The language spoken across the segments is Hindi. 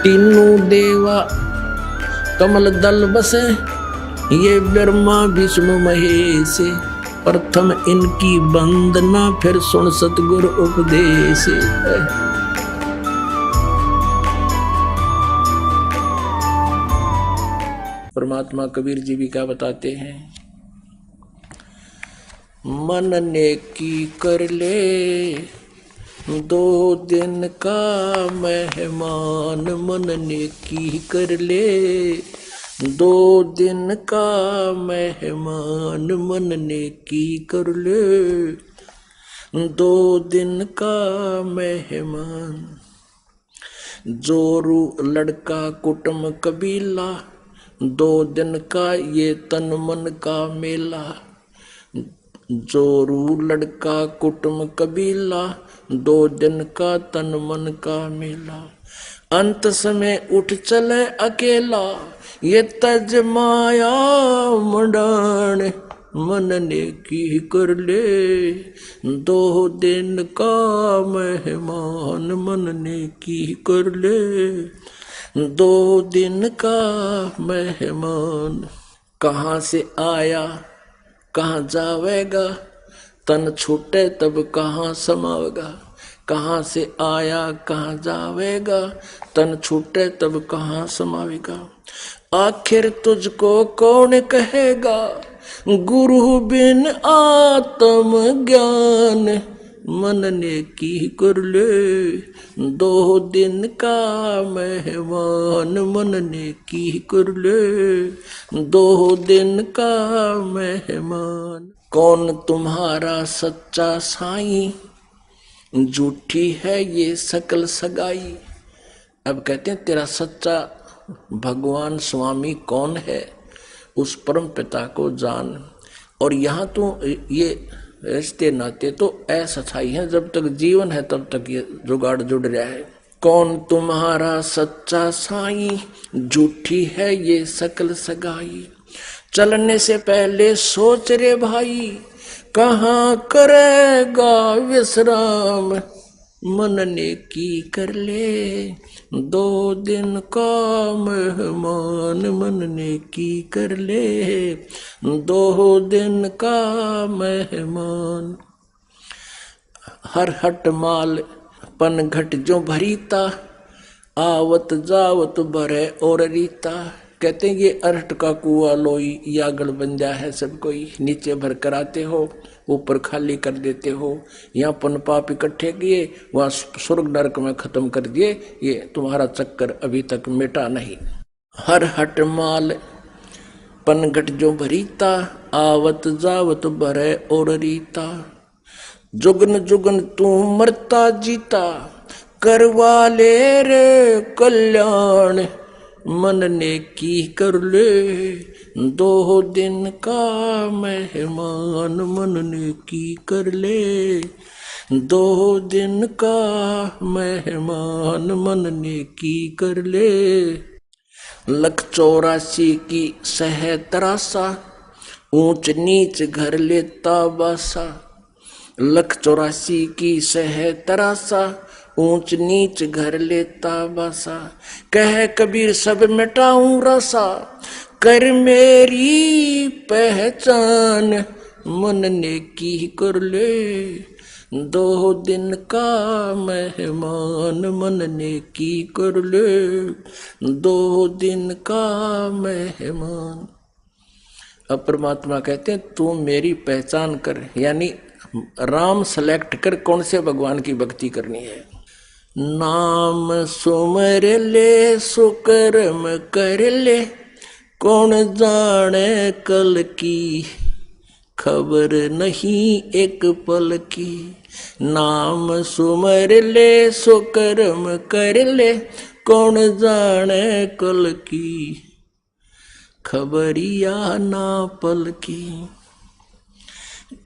तीनों देवा कमल दल बसे, ये ब्रह्मा विष्णु महेश, प्रथम इनकी वंदना फिर सुन सतगुरु उपदेश। परमात्मा कबीर जी भी क्या बताते हैं, मन ने की कर ले 2 दिन का मेहमान, मन ने की कर ले 2 दिन का मेहमान, मन ने की कर ले 2 दिन का मेहमान। जोरू लड़का कुटुंब कबीला, 2 दिन का ये तन मन का मेला। जोरू लड़का कुटुंब कबीला, 2 दिन का तन मन का मेला। अंत समय उठ चले अकेला, ये तज माया मुंडान, मन ने की कर ले 2 दिन का मेहमान, मन ने की कर ले 2 दिन का मेहमान। कहाँ से आया कहाँ जावेगा, तन छूटे तब कहाँ समावेगा। कहाँ से आया कहाँ जावेगा, तन छूटे तब कहाँ समावेगा। आखिर तुझको कौन कहेगा, गुरु बिन आत्म ज्ञान, मन ने की कर ले 2 दिन का मेहमान, मन ने की कर ले 2 दिन का मेहमान। कौन तुम्हारा सच्चा साईं, झूठी है ये सकल सगाई। अब कहते हैं तेरा सच्चा भगवान स्वामी कौन है, उस परम पिता को जान। और यहाँ तो ये रिश्ते नाते तो असथाई हैं, जब तक जीवन है तब तक ये जुगाड़ जुड़ रहा है। कौन तुम्हारा सच्चा साईं, झूठी है ये सकल सगाई। चलने से पहले सोच रे भाई, कहाँ करेगा विश्राम, मन ने की कर ले 2 दिन का मेहमान, मन ने की कर ले 2 दिन का मेहमान। हर हट माल पन घट जो भरीता, आवत जावत भरे और रीता। कहते हैं ये अरहट का कुआ लोई या गढ़ बन जा है, सब कोई नीचे भर कर आते हो, ऊपर खाली कर देते हो। यहाँ पन पाप इकट्ठे किए, वहाँ स्वर्ग नरक में खत्म कर दिए, ये तुम्हारा चक्कर अभी तक मिटा नहीं। हर हट माल पनघट जो भरीता, आवत जावत भरे और रीता। जुगन जुगन तू मरता जीता, करवा ले रे कल्याण, मन ने की कर ले 2 दिन का मेहमान, मन ने की कर ले 2 दिन का मेहमान, मन ने की कर ले। 184 की सह तरासा, ऊंच नीच घर लेता बासा। 184 की सह तरासा, ऊंच नीच घर लेता बासा। कह कबीर सब मिटाऊं रसा, कर मेरी पहचान, मन ने की कर ले 2 दिन का मेहमान, मन ने की कर ले 2 दिन का मेहमान। अब परमात्मा कहते हैं तू मेरी पहचान कर, यानी राम सेलेक्ट कर कौन से भगवान की भक्ति करनी है। नाम सुमर ले सुकर्म कर ले, कौन जाने कल की, खबर नहीं एक पल की। नाम सुमर ले सुकर्म कर ले, कौन जाने कल की, खबरिया ना पल की।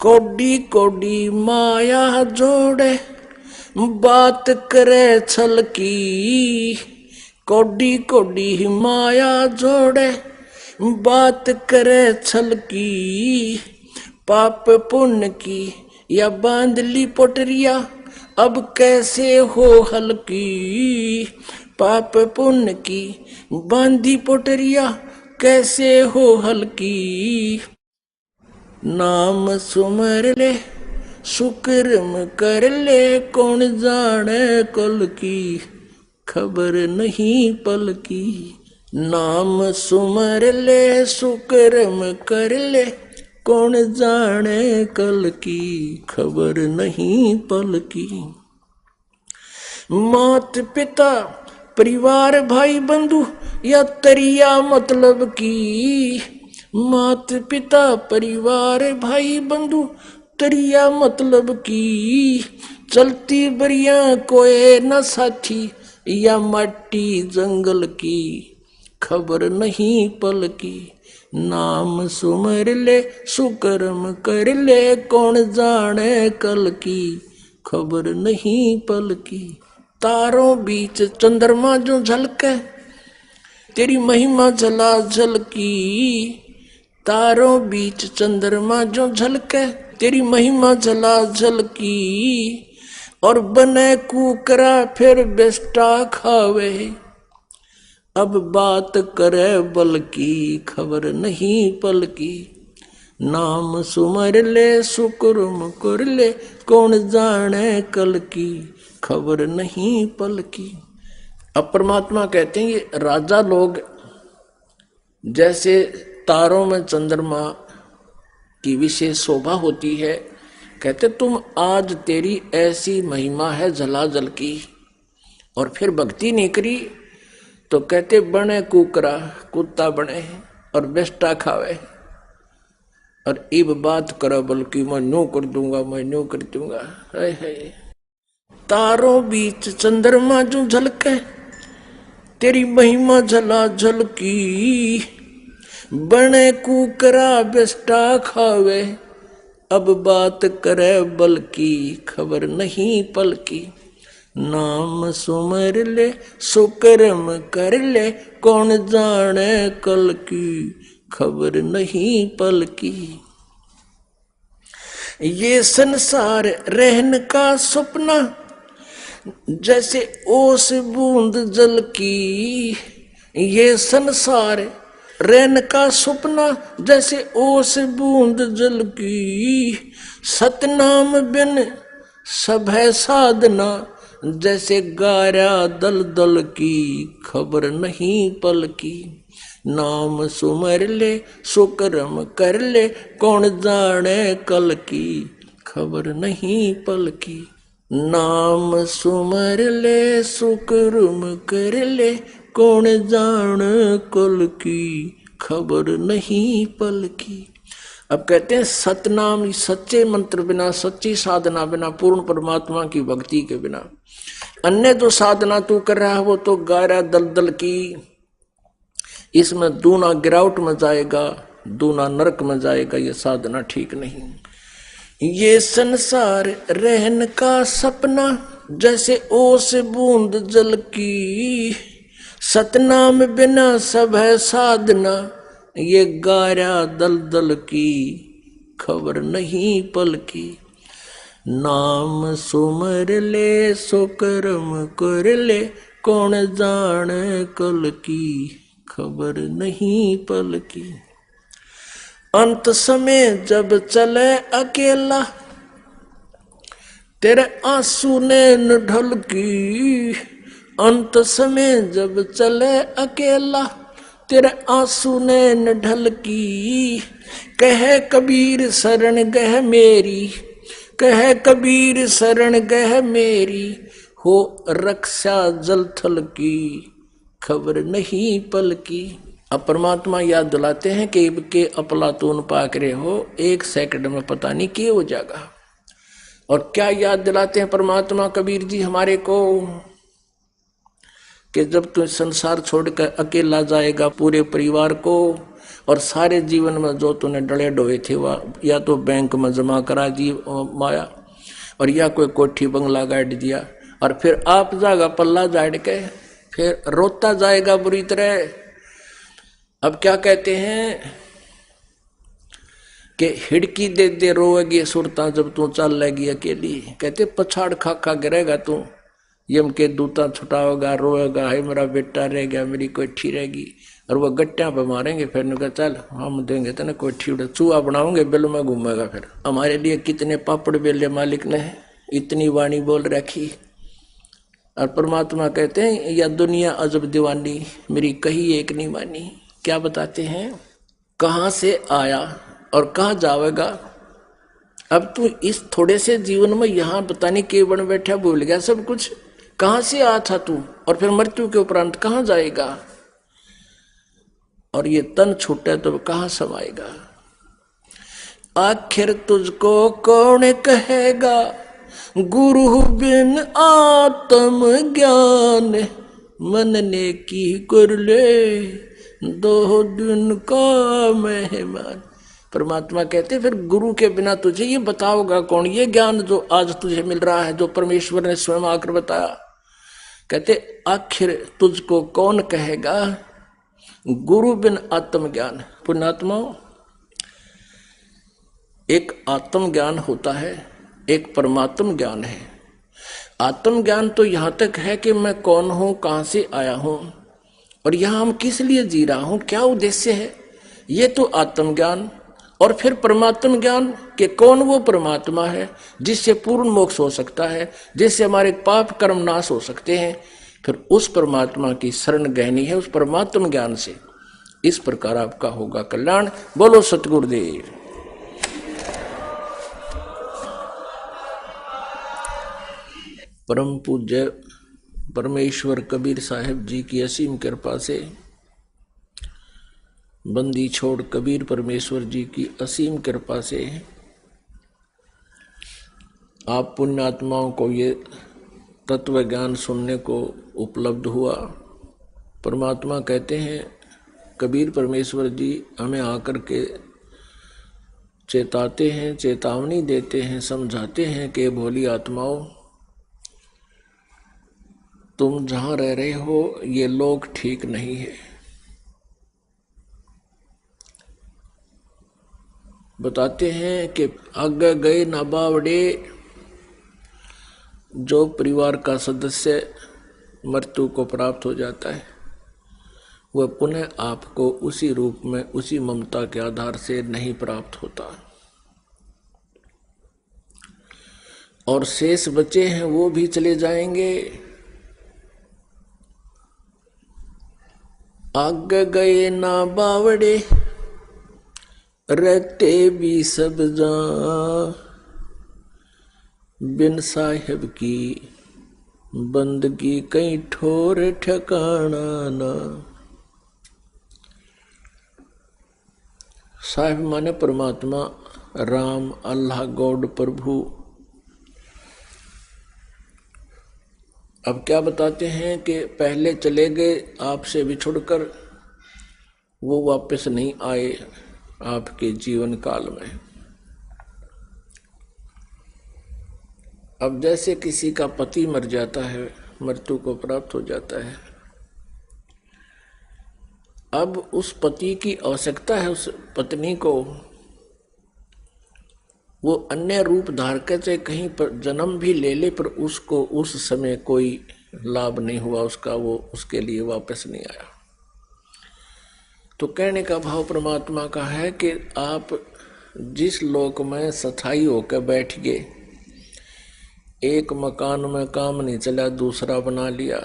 कोडी कोडी माया जोड़े, बात करे छल की। कोडी कोडी माया जोड़े, बात करे छल की। पाप पुण्य की या बांध ली पोटरिया, अब कैसे हो हल्की। पाप पुण्य की बांधी पोटरिया कैसे हो हल्की। नाम सुमर ले सुकर्म कर ले कौन जाने कल की खबर नहीं पल की। नाम सुमर ले सुकर्म कर ले कौन जाने कल की खबर नहीं पल की। मात पिता परिवार भाई बंधु या तरिया मतलब की। मात पिता परिवार भाई बंधु तरिया मतलब की। चलती बरिया कोई न साथी या माटी जंगल की खबर नहीं पल की। नाम सुमर ले सुकर्म कर ले कौन जाने कल की खबर नहीं पल की। तारों बीच चंद्रमा जो झलके तेरी महिमा झला झलकी। तारों बीच चंद्रमा जो झलके तेरी महिमा झला झलकी। और बने कुकरा फिर बेस्टा खावे अब बात करे बल की खबर नहीं पल की। नाम सुमर ले सुकर्म कर ले कौन जाने कल की खबर नहीं पल की। अब परमात्मा कहते हैं ये राजा लोग जैसे तारों में चंद्रमा की विशेष शोभा होती है, कहते तुम आज तेरी ऐसी महिमा है जलाजल की और फिर भक्ति नहीं करी तो कहते बने कुकरा कुत्ता बने और बेस्टा खावे और इब बात करो बल्कि मैं नो कर दूंगा मैं नो कर दूंगा। है तारों बीच चंद्रमा जो झलके तेरी महिमा झला झलकी। बने कुकरा बेस्टा खावे अब बात करे बल की खबर नहीं पल की। नाम सुमर ले सुकर्म कर ले कौन जाने कल की खबर नहीं पल की। ये संसार रहन का सपना जैसे ओस बूंद जल की। ये संसार रहन का सपना जैसे ओस बूंद जल की। सतनाम बिन सब है साधना जैसे गारा दल दल की खबर नहीं पल की। नाम सुमर ले सुकर्म कर ले कौन जाने कल की खबर नहीं पल की। नाम सुमर ले सुकर्म कर ले कौन जाने कल की खबर नहीं पल की। अब कहते हैं सतनाम सच्चे मंत्र बिना सच्ची साधना बिना पूर्ण परमात्मा की भक्ति के बिना अन्य जो साधना तू कर रहा है वो तो गारा दलदल की, इसमें दूना गिरावट में जाएगा दूना नरक में जाएगा। ये साधना ठीक नहीं। ये संसार रहन का सपना जैसे ओस बूंद जल की। सतनाम बिना सब है साधना ये गारा दलदल की खबर नहीं पल की। नाम सुमर ले सुकर्म कर ले कौन जाने कल की खबर नहीं पल की। अंत समय जब चले अकेला तेरे आंसू ने न ढल की। अंत समय जब चले अकेला तेरे आंसू ने न ढल की। कहे कबीर शरण गह मेरी कहे कबीर शरण गह मेरी हो रक्षा जल थल की खबर नहीं पल की। अब परमात्मा याद दिलाते हैं कि के अपलातून पाक रहे हो 1 सेकंड में पता नहीं क्या हो जाएगा। और क्या याद दिलाते हैं परमात्मा कबीर जी हमारे को कि जब तू संसार छोड़कर अकेला जाएगा पूरे परिवार को और सारे जीवन में जो तूने डले डोए थे वह या तो बैंक में जमा करा दी माया और या कोई कोठी बंगला गाड़ दिया और फिर आप जाएगा पल्ला झाड़ के फिर रोता जाएगा बुरी तरह। अब क्या कहते हैं कि हिड़की दे दे रोएगी सुरता जब तू चल लेगी अकेली। कहते पछाड़ खा खा गिरेगा तू यम के दूता छुटाओगा, रोएगा, है मेरा बेटा रह गया, मेरी कोठी रहेगी, और वो गट्टियां पे मारेंगे। फिर उनका चल हम देंगे तेने कोठी, उड़े चूहा बनाओगे, बिल में घूमेगा। फिर हमारे लिए कितने पापड़ बेले मालिक ने इतनी वाणी बोल रखी। और परमात्मा कहते हैं या दुनिया अजब दीवानी, मेरी कही एक नहीं मानी। क्या बताते हैं, कहाँ से आया और कहाँ जावेगा। अब तू इस थोड़े से जीवन में यहाँ बताने के बन बैठा, भूल गया सब कुछ। कहाँ से आया था तू, और फिर मृत्यु के उपरांत कहाँ जाएगा, और ये तन छूटे तो कहाँ समाएगा। आखिर तुझको कौन कहेगा, गुरु बिन आत्म ज्ञान, मन ने की कर ले 2 दिन का मेहमान। परमात्मा कहते फिर गुरु के बिना तुझे ये बताओगा कौन, ये ज्ञान जो आज तुझे मिल रहा है, जो परमेश्वर ने स्वयं आकर बताया। कहते आखिर तुझको कौन कहेगा, गुरु बिन आत्मज्ञान। पुण्यात्माओं, एक आत्म ज्ञान होता है, एक परमात्म ज्ञान है। आत्म ज्ञान तो यहां तक है कि मैं कौन हूं, कहां से आया हूं, और यहां हम किस लिए जी रहा हूं, क्या उद्देश्य है, ये तो आत्म ज्ञान। और फिर परमात्म ज्ञान कि कौन वो परमात्मा है जिससे पूर्ण मोक्ष हो सकता है, जिससे हमारे पाप कर्म नाश हो सकते हैं। फिर उस परमात्मा की शरण गहनी है, उस परमात्म ज्ञान से। इस प्रकार आपका होगा कल्याण। बोलो सतगुरुदेव। परम पूज्य परमेश्वर कबीर साहिब जी की असीम कृपा से, बंदी छोड़ कबीर परमेश्वर जी की असीम कृपा से आप पुण्यात्माओं को ये तत्व ज्ञान सुनने को उपलब्ध हुआ। परमात्मा कहते हैं, कबीर परमेश्वर जी हमें आकर के चेताते हैं, चेतावनी देते हैं, समझाते हैं कि भोली आत्माओं, तुम जहां रह रहे हो ये लोग ठीक नहीं है। बताते हैं कि आगे गए ना बावड़े, जो परिवार का सदस्य मृत्यु को प्राप्त हो जाता है वह पुनः आपको उसी रूप में, उसी ममता के आधार से नहीं प्राप्त होता, और शेष बचे हैं वो भी चले जाएंगे। आगे गए ना बावड़े, रहते भी सब जहां, बिन साहिब की बंदगी कहीं ठोर ठिकाना ना। साहिब माने परमात्मा, राम, अल्लाह, गॉड, प्रभु। अब क्या बताते हैं कि पहले चले गए आपसे बिछुड़कर, वो वापस नहीं आए आपके जीवन काल में। अब जैसे किसी का पति मर जाता है, मृत्यु को प्राप्त हो जाता है, अब उस पति की आवश्यकता है उस पत्नी को, वो अन्य रूप धार कर चाहे कहीं पर जन्म भी ले ले, पर उसको उस समय कोई लाभ नहीं हुआ उसका, वो उसके लिए वापस नहीं आया। तो कहने का भाव परमात्मा का है कि आप जिस लोक में स्थायी होकर बैठ गए, एक मकान में काम नहीं चला दूसरा बना लिया,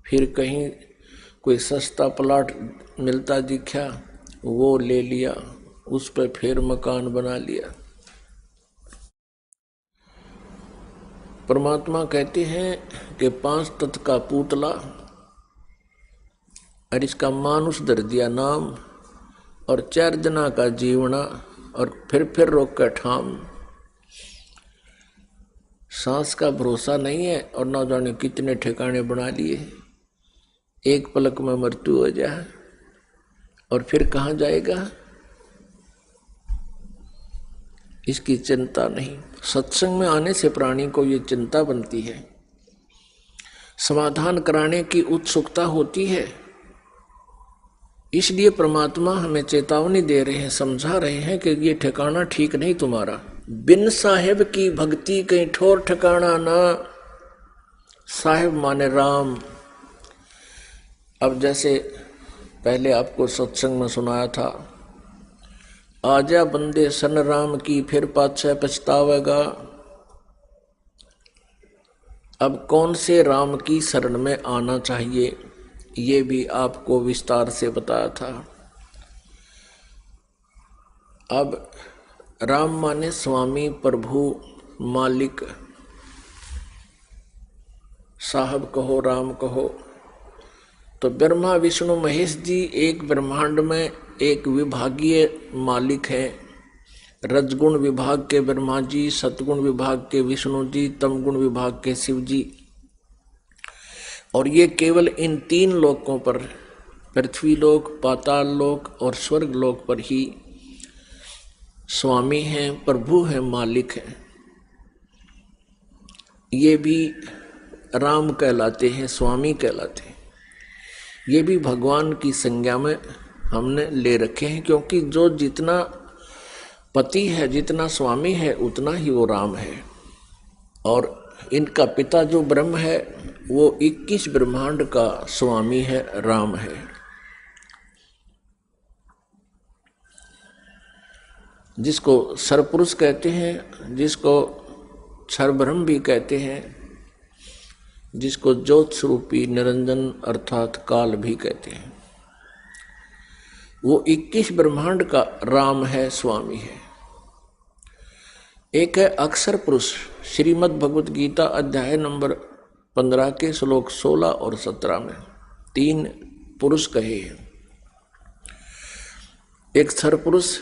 फिर कहीं कोई सस्ता प्लॉट मिलता दिखा वो ले लिया, उस पर फिर मकान बना लिया। परमात्मा कहते हैं कि 5 तत्व का पुतला, और इसका मानुष धर दिया नाम, और 4 जना का जीवना, और फिर रोक कर ठाम। सांस का भरोसा नहीं है, और ना जाने कितने ठिकाने बना लिए, एक पलक में मृत्यु हो जाए, और फिर कहाँ जाएगा इसकी चिंता नहीं। सत्संग में आने से प्राणी को ये चिंता बनती है, समाधान कराने की उत्सुकता होती है। इसलिए परमात्मा हमें चेतावनी दे रहे हैं, समझा रहे हैं कि ये ठिकाना ठीक नहीं तुम्हारा। बिन साहेब की भक्ति कहीं ठोर ठिकाना ना, साहिब माने राम। अब जैसे पहले आपको सत्संग में सुनाया था, आजा बंदे सन राम की फिर पाछे पछतावेगा। अब कौन से राम की शरण में आना चाहिए ये भी आपको विस्तार से बताया था। अब राम माने स्वामी, प्रभु, मालिक, साहब कहो, राम कहो। तो ब्रह्मा विष्णु महेश जी एक ब्रह्मांड में एक विभागीय मालिक है। रजगुण विभाग के ब्रह्मा जी, सतगुण विभाग के विष्णु जी, तमगुण विभाग के शिव जी। और ये केवल इन तीन लोकों पर, पृथ्वी लोक, पाताल लोक और स्वर्ग लोक पर ही स्वामी हैं, प्रभु हैं, मालिक हैं। ये भी राम कहलाते हैं, स्वामी कहलाते हैं। ये भी भगवान की संज्ञा में हमने ले रखे हैं, क्योंकि जो जितना पति है, जितना स्वामी है, उतना ही वो राम है। और इनका पिता जो ब्रह्म है वो 21 ब्रह्मांड का स्वामी है, राम है। जिसको सरपुरुष कहते हैं, जिसको सर्वब्रह्म भी कहते हैं, जिसको ज्योत स्वरूपी निरंजन अर्थात काल भी कहते हैं, वो 21 ब्रह्मांड का राम है, स्वामी है। एक है अक्षर पुरुष, श्रीमद् भगवत गीता अध्याय नंबर 15 के श्लोक 16 और 17 में 3 पुरुष कहे हैं। एक क्षर पुरुष,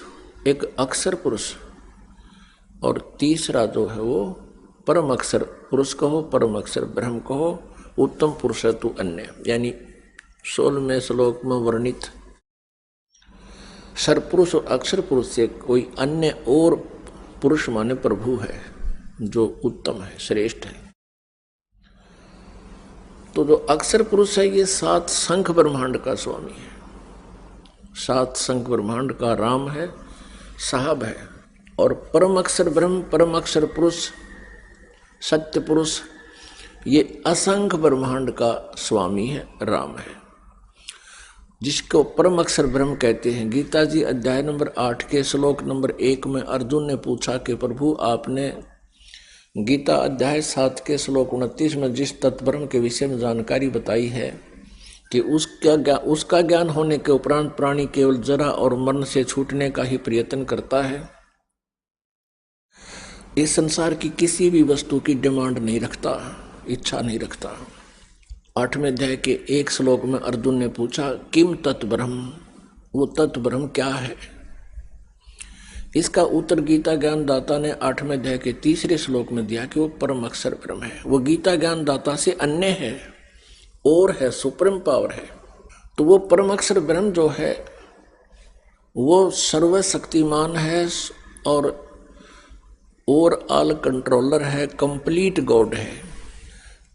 एक अक्षर पुरुष और तीसरा जो है वो परम अक्षर पुरुष कहो, परम अक्षर ब्रह्म कहो, उत्तम पुरुष है तू अन्य। यानी 16वें श्लोक में वर्णित सरपुरुष और अक्षर पुरुष से कोई अन्य और पुरुष माने प्रभु है जो उत्तम है, श्रेष्ठ है। तो जो अक्षर पुरुष है ये 7 शंख ब्रह्मांड का स्वामी है, 7 शंख ब्रह्मांड का राम है, साहब है। और परम अक्षर ब्रह्म, परम अक्षर पुरुष, सत्य पुरुष, ये असंख्य ब्रह्मांड का स्वामी है, राम है, जिसको परम अक्षर ब्रह्म कहते हैं। गीता जी अध्याय नंबर 8 के श्लोक नंबर 1 में अर्जुन ने पूछा कि प्रभु आपने गीता अध्याय 7 के श्लोक 29 में जिस तत्ब्रह्म के विषय में जानकारी बताई है कि उसका ज्ञान होने के उपरांत प्राणी केवल जरा और मरण से छूटने का ही प्रयत्न करता है, इस संसार की किसी भी वस्तु की डिमांड नहीं रखता, इच्छा नहीं रखता। 8वें अध्याय के 1 श्लोक में अर्जुन ने पूछा किम तत्ब्रह्म, वो तत्ब्रह्म क्या है। इसका उत्तर गीता ज्ञान दाता ने 8वें अध्याय के 3 श्लोक में दिया कि वो परम अक्षर ब्रह्म है। वो गीता ज्ञान दाता से अन्य है और है, सुप्रीम पावर है। तो वो परम अक्षर ब्रह्म जो है वो सर्वशक्तिमान है और ऑल कंट्रोलर है, कंप्लीट गॉड है।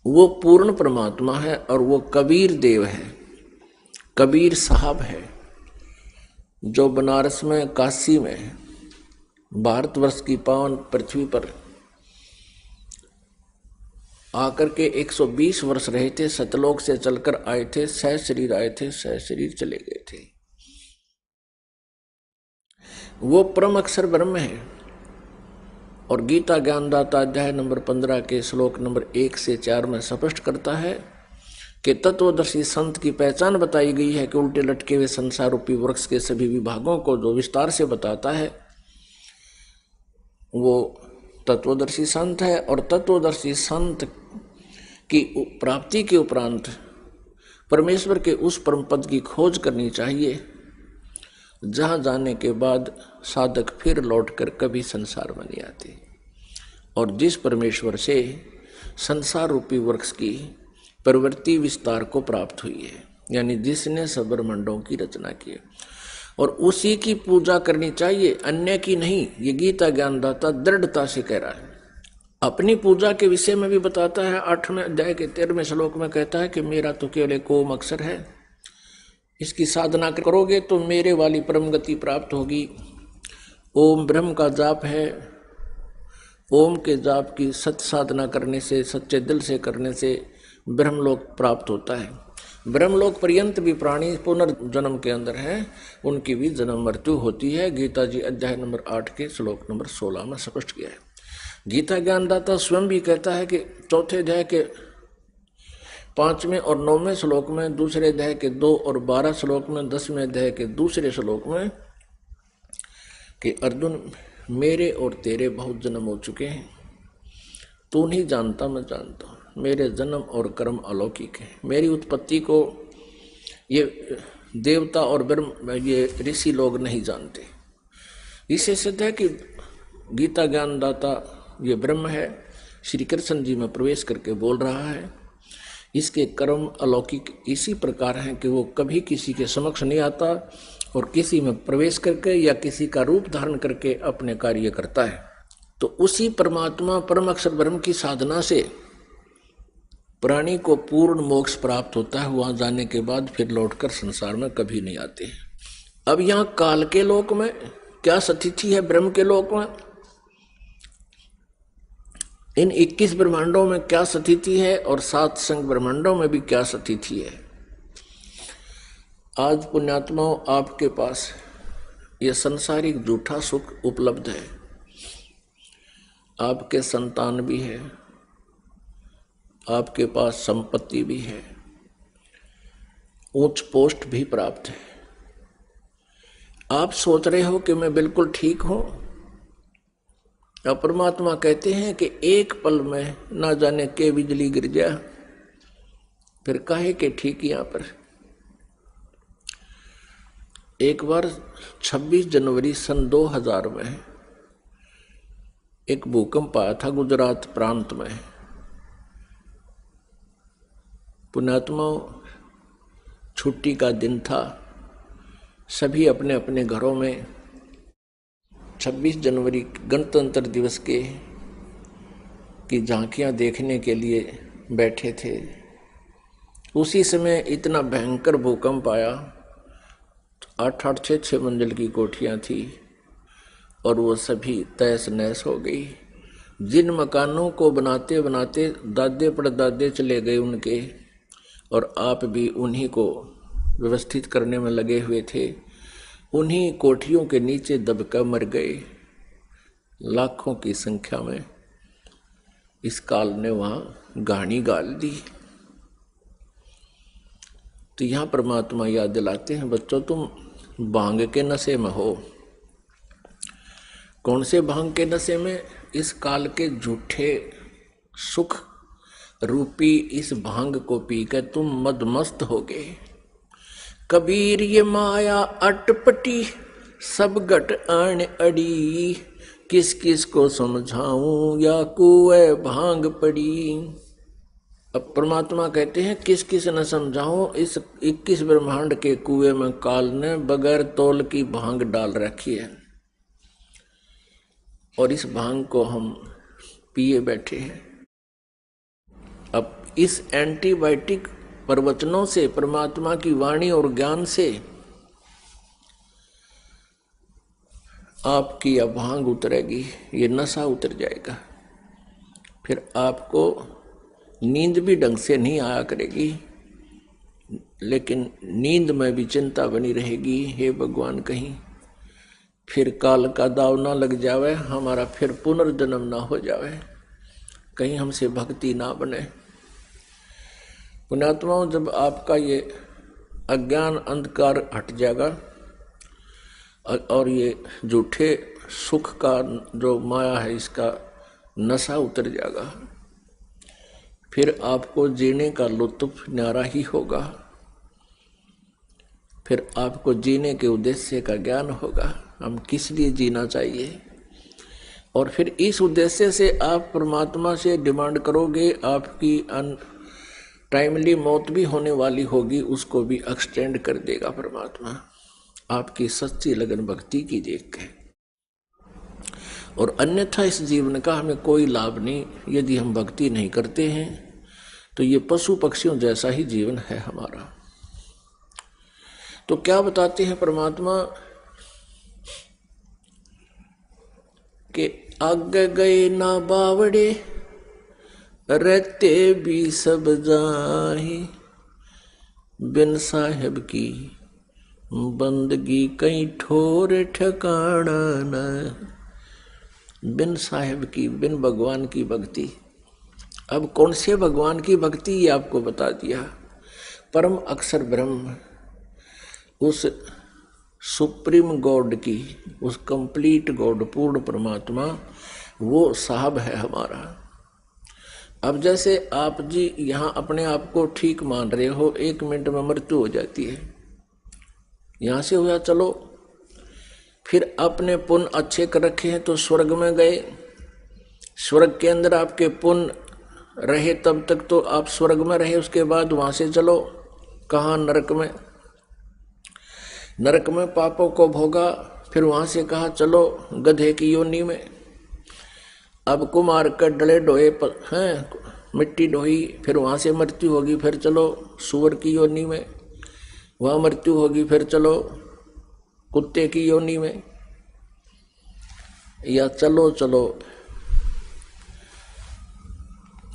वो पूर्ण परमात्मा है और वो कबीर देव है, कबीर साहब है, जो बनारस में, काशी में, भारतवर्ष की पावन पृथ्वी पर आकर के 120 वर्ष रहे थे, सतलोक से चलकर आए थे, सह शरीर आए थे, सह शरीर चले गए थे। वो परम अक्षर ब्रह्म है। और गीता ज्ञानदाता अध्याय नंबर 15 के श्लोक नंबर 1 से 4 में स्पष्ट करता है कि तत्वदर्शी संत की पहचान बताई गई है कि उल्टे लटके हुए संसार रूपी वृक्ष के सभी विभागों को जो विस्तार से बताता है वो तत्वदर्शी संत है। और तत्वदर्शी संत की प्राप्ति के उपरांत परमेश्वर के उस परम पद की खोज करनी चाहिए जहाँ जाने के बाद साधक फिर लौटकर कभी संसार में नहीं आते। और जिस परमेश्वर से संसार रूपी वृक्ष की प्रवृत्ति विस्तार को प्राप्त हुई है, यानी जिसने सब ब्रह्मांडों की रचना की है, और उसी की पूजा करनी चाहिए, अन्य की नहीं। ये गीता ज्ञानदाता दृढ़ता से कह रहा है। अपनी पूजा के विषय में भी बताता है। 8वें अध्याय के 13वें श्लोक में कहता है कि मेरा तो केवल एक ओम अक्षर है, इसकी साधना करोगे तो मेरे वाली परम गति प्राप्त होगी। ओम ब्रह्म का जाप है। ओम के जाप की सत्य साधना करने से, सच्चे दिल से करने से ब्रह्मलोक प्राप्त होता है। ब्रह्मलोक पर्यंत भी प्राणी पुनर्जन्म के अंदर हैं, उनकी भी जन्म मृत्यु होती है। गीता जी अध्याय नंबर 8 के श्लोक नंबर 16 में स्पष्ट किया है। गीता ज्ञानदाता स्वयं भी कहता है कि चौथे अध्याय के 5वें और 9वें श्लोक में, दूसरे अध्याय के 2 और 12 श्लोक में, 10वें अध्याय के दूसरे श्लोक में कि अर्जुन मेरे और तेरे बहुत जन्म हो चुके हैं, तू नहीं जानता मैं जानता हूँ, मेरे जन्म और कर्म अलौकिक है। मेरी उत्पत्ति को ये देवता और ब्रह्म ये ऋषि लोग नहीं जानते। इससे सिद्ध है कि गीता ज्ञानदाता ये ब्रह्म है, श्री कृष्ण जी में प्रवेश करके बोल रहा है। इसके कर्म अलौकिक इसी प्रकार हैं कि वो कभी किसी के समक्ष नहीं आता और किसी में प्रवेश करके या किसी का रूप धारण करके अपने कार्य करता है। तो उसी परमात्मा परम अक्षर ब्रह्म की साधना से प्राणी को पूर्ण मोक्ष प्राप्त होता है। वहां जाने के बाद फिर लौटकर संसार में कभी नहीं आते। अब यहाँ काल के लोक में क्या स्थिति है, ब्रह्म के लोक में इन 21 ब्रह्मांडों में क्या स्थिति है और 7 संग ब्रह्मांडों में भी क्या स्थिति है। आज पुण्यात्माओं आपके पास यह संसारिक झूठा सुख उपलब्ध है, आपके संतान भी है, आपके पास संपत्ति भी है, उच्च पोस्ट भी प्राप्त है। आप सोच रहे हो कि मैं बिल्कुल ठीक हूं। अब परमात्मा कहते हैं कि एक पल में ना जाने के बिजली गिर जाए, फिर काहे के ठीक। यहां पर एक बार 26 जनवरी सन 2000 में एक भूकंप आया था गुजरात प्रांत में। पुण्यात्मा छुट्टी का दिन था, सभी अपने अपने घरों में 26 जनवरी गणतंत्र दिवस की झांकियां देखने के लिए बैठे थे। उसी समय इतना भयंकर भूकंप आया, 8-8, 6-6 मंजिल की कोठियां थी और वो सभी तहस नहस हो गई। जिन मकानों को बनाते बनाते दादे परदादे चले गए उनके, और आप भी उन्हीं को व्यवस्थित करने में लगे हुए थे, उन्हीं कोठियों के नीचे दबकर मर गए लाखों की संख्या में। इस काल ने वहां गाड़ी गाल दी। तो यहां परमात्मा याद दिलाते हैं, बच्चों तुम भांग के नशे में हो। कौन से भांग के नशे में? इस काल के झूठे सुख रूपी इस भांग को पीकर तुम मदमस्त हो गए। कबीर ये माया अटपटी सब घट आन अड़ी, किस किस को समझाऊं या कुएं भांग पड़ी। अब परमात्मा कहते हैं किस किस न समझाऊं, इस 21 ब्रह्मांड के कुएं में काल ने बगैर तौल की भांग डाल रखी है और इस भांग को हम पिए बैठे हैं। अब इस एंटीबायोटिक प्रवचनों से, परमात्मा की वाणी और ज्ञान से आपकी यह भांग उतरेगी, ये नशा उतर जाएगा। फिर आपको नींद भी ढंग से नहीं आया करेगी, लेकिन नींद में भी चिंता बनी रहेगी, हे भगवान कहीं फिर काल का दाव ना लग जावे, हमारा फिर पुनर्जन्म ना हो जावे, कहीं हमसे भक्ति ना बने। पुण्यात्माओं, जब आपका ये अज्ञान अंधकार हट जाएगा और ये झूठे सुख का जो माया है इसका नशा उतर जाएगा, फिर आपको जीने का लुत्फ न्यारा ही होगा। फिर आपको जीने के उद्देश्य का ज्ञान होगा, हम किस लिए जीना चाहिए। और फिर इस उद्देश्य से आप परमात्मा से डिमांड करोगे, आपकी टाइमली मौत भी होने वाली होगी, उसको भी एक्सटेंड कर देगा परमात्मा, आपकी सच्ची लगन भक्ति की देख के। और अन्यथा इस जीवन का हमें कोई लाभ नहीं। यदि हम भक्ति नहीं करते हैं तो ये पशु पक्षियों जैसा ही जीवन है हमारा। तो क्या बताते हैं परमात्मा के आगे गए ना बावड़े, रहते भी सब जाही, बिन साहेब की बंदगी कहीं ठोर ठिकाना न। बिन साहेब की, बिन भगवान की भक्ति। अब कौन से भगवान की भक्ति, ये आपको बता दिया। परम अक्षर ब्रह्म, उस सुप्रीम गॉड की, उस कंप्लीट गॉड, पूर्ण परमात्मा, वो साहब है हमारा। अब जैसे आप जी यहाँ अपने आप को ठीक मान रहे हो, 1 मिनट में मृत्यु हो जाती है, यहाँ से हुआ चलो, फिर अपने पुण्य अच्छे कर रखे हैं तो स्वर्ग में गए, स्वर्ग के अंदर आपके पुण्य रहे तब तक तो आप स्वर्ग में रहे, उसके बाद वहां से चलो कहाँ, नरक में। नरक में पापों को भोगा, फिर वहां से कहा चलो गधे की योनि में। अब कुमार कर डले ढोए हैं, मिट्टी ढोई, फिर वहां से मृत्यु होगी, फिर चलो सुअर की योनि में, वहां मृत्यु होगी, फिर चलो कुत्ते की योनि में। या चलो चलो,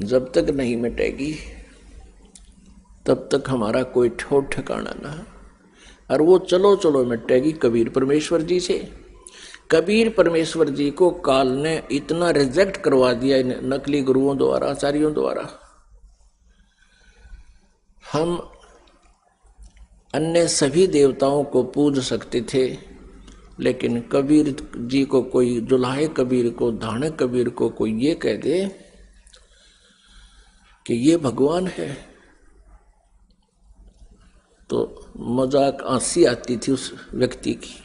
जब तक नहीं मिटेगी तब तक हमारा कोई ठोर ठिकाना ना। और वो चलो चलो मिटेगी कबीर परमेश्वर जी से। कबीर परमेश्वर जी को काल ने इतना रिजेक्ट करवा दिया नकली गुरुओं द्वारा, आचार्यों द्वारा। हम अन्य सभी देवताओं को पूज सकते थे, लेकिन कबीर जी को कोई, जुलाहे कबीर को, धाने कबीर को कोई ये कह दे कि ये भगवान है, तो मजाक हंसी आती थी उस व्यक्ति की।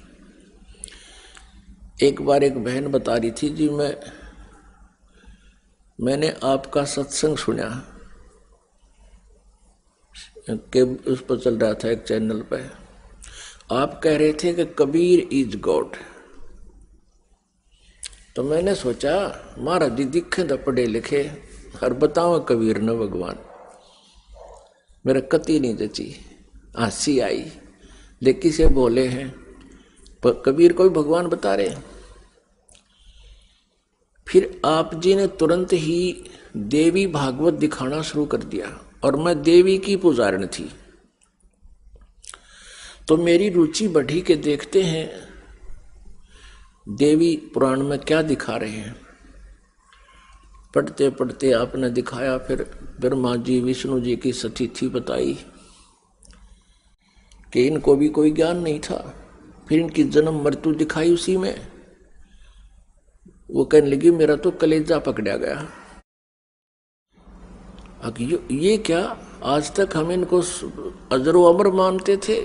एक बार एक बहन बता रही थी, जी मैंने आपका सत्संग सुना कि उस पर चल रहा था एक चैनल पे, आप कह रहे थे कि कबीर इज गॉड। तो मैंने सोचा महाराज जी दिखे तो पढ़े लिखे और बताओ कबीर न भगवान, मेरा कति नहीं जची, हंसी आई। लेकिन से बोले हैं पर कबीर को भी भगवान बता रहे। फिर आप जी ने तुरंत ही देवी भागवत दिखाना शुरू कर दिया, और मैं देवी की पुजारण थी, तो मेरी रुचि बढ़ी के देखते हैं देवी पुराण में क्या दिखा रहे हैं। पढ़ते पढ़ते आपने दिखाया, फिर ब्रह्मा जी विष्णु जी की सतीथि बताई कि इनको भी कोई ज्ञान नहीं था। फिर इनकी जन्म मृत्यु दिखाई उसी में। वो कहने लगी मेरा तो कलेजा पकड़ा गया। अब ये क्या, आज तक हम इनको अजरो अमर मानते थे,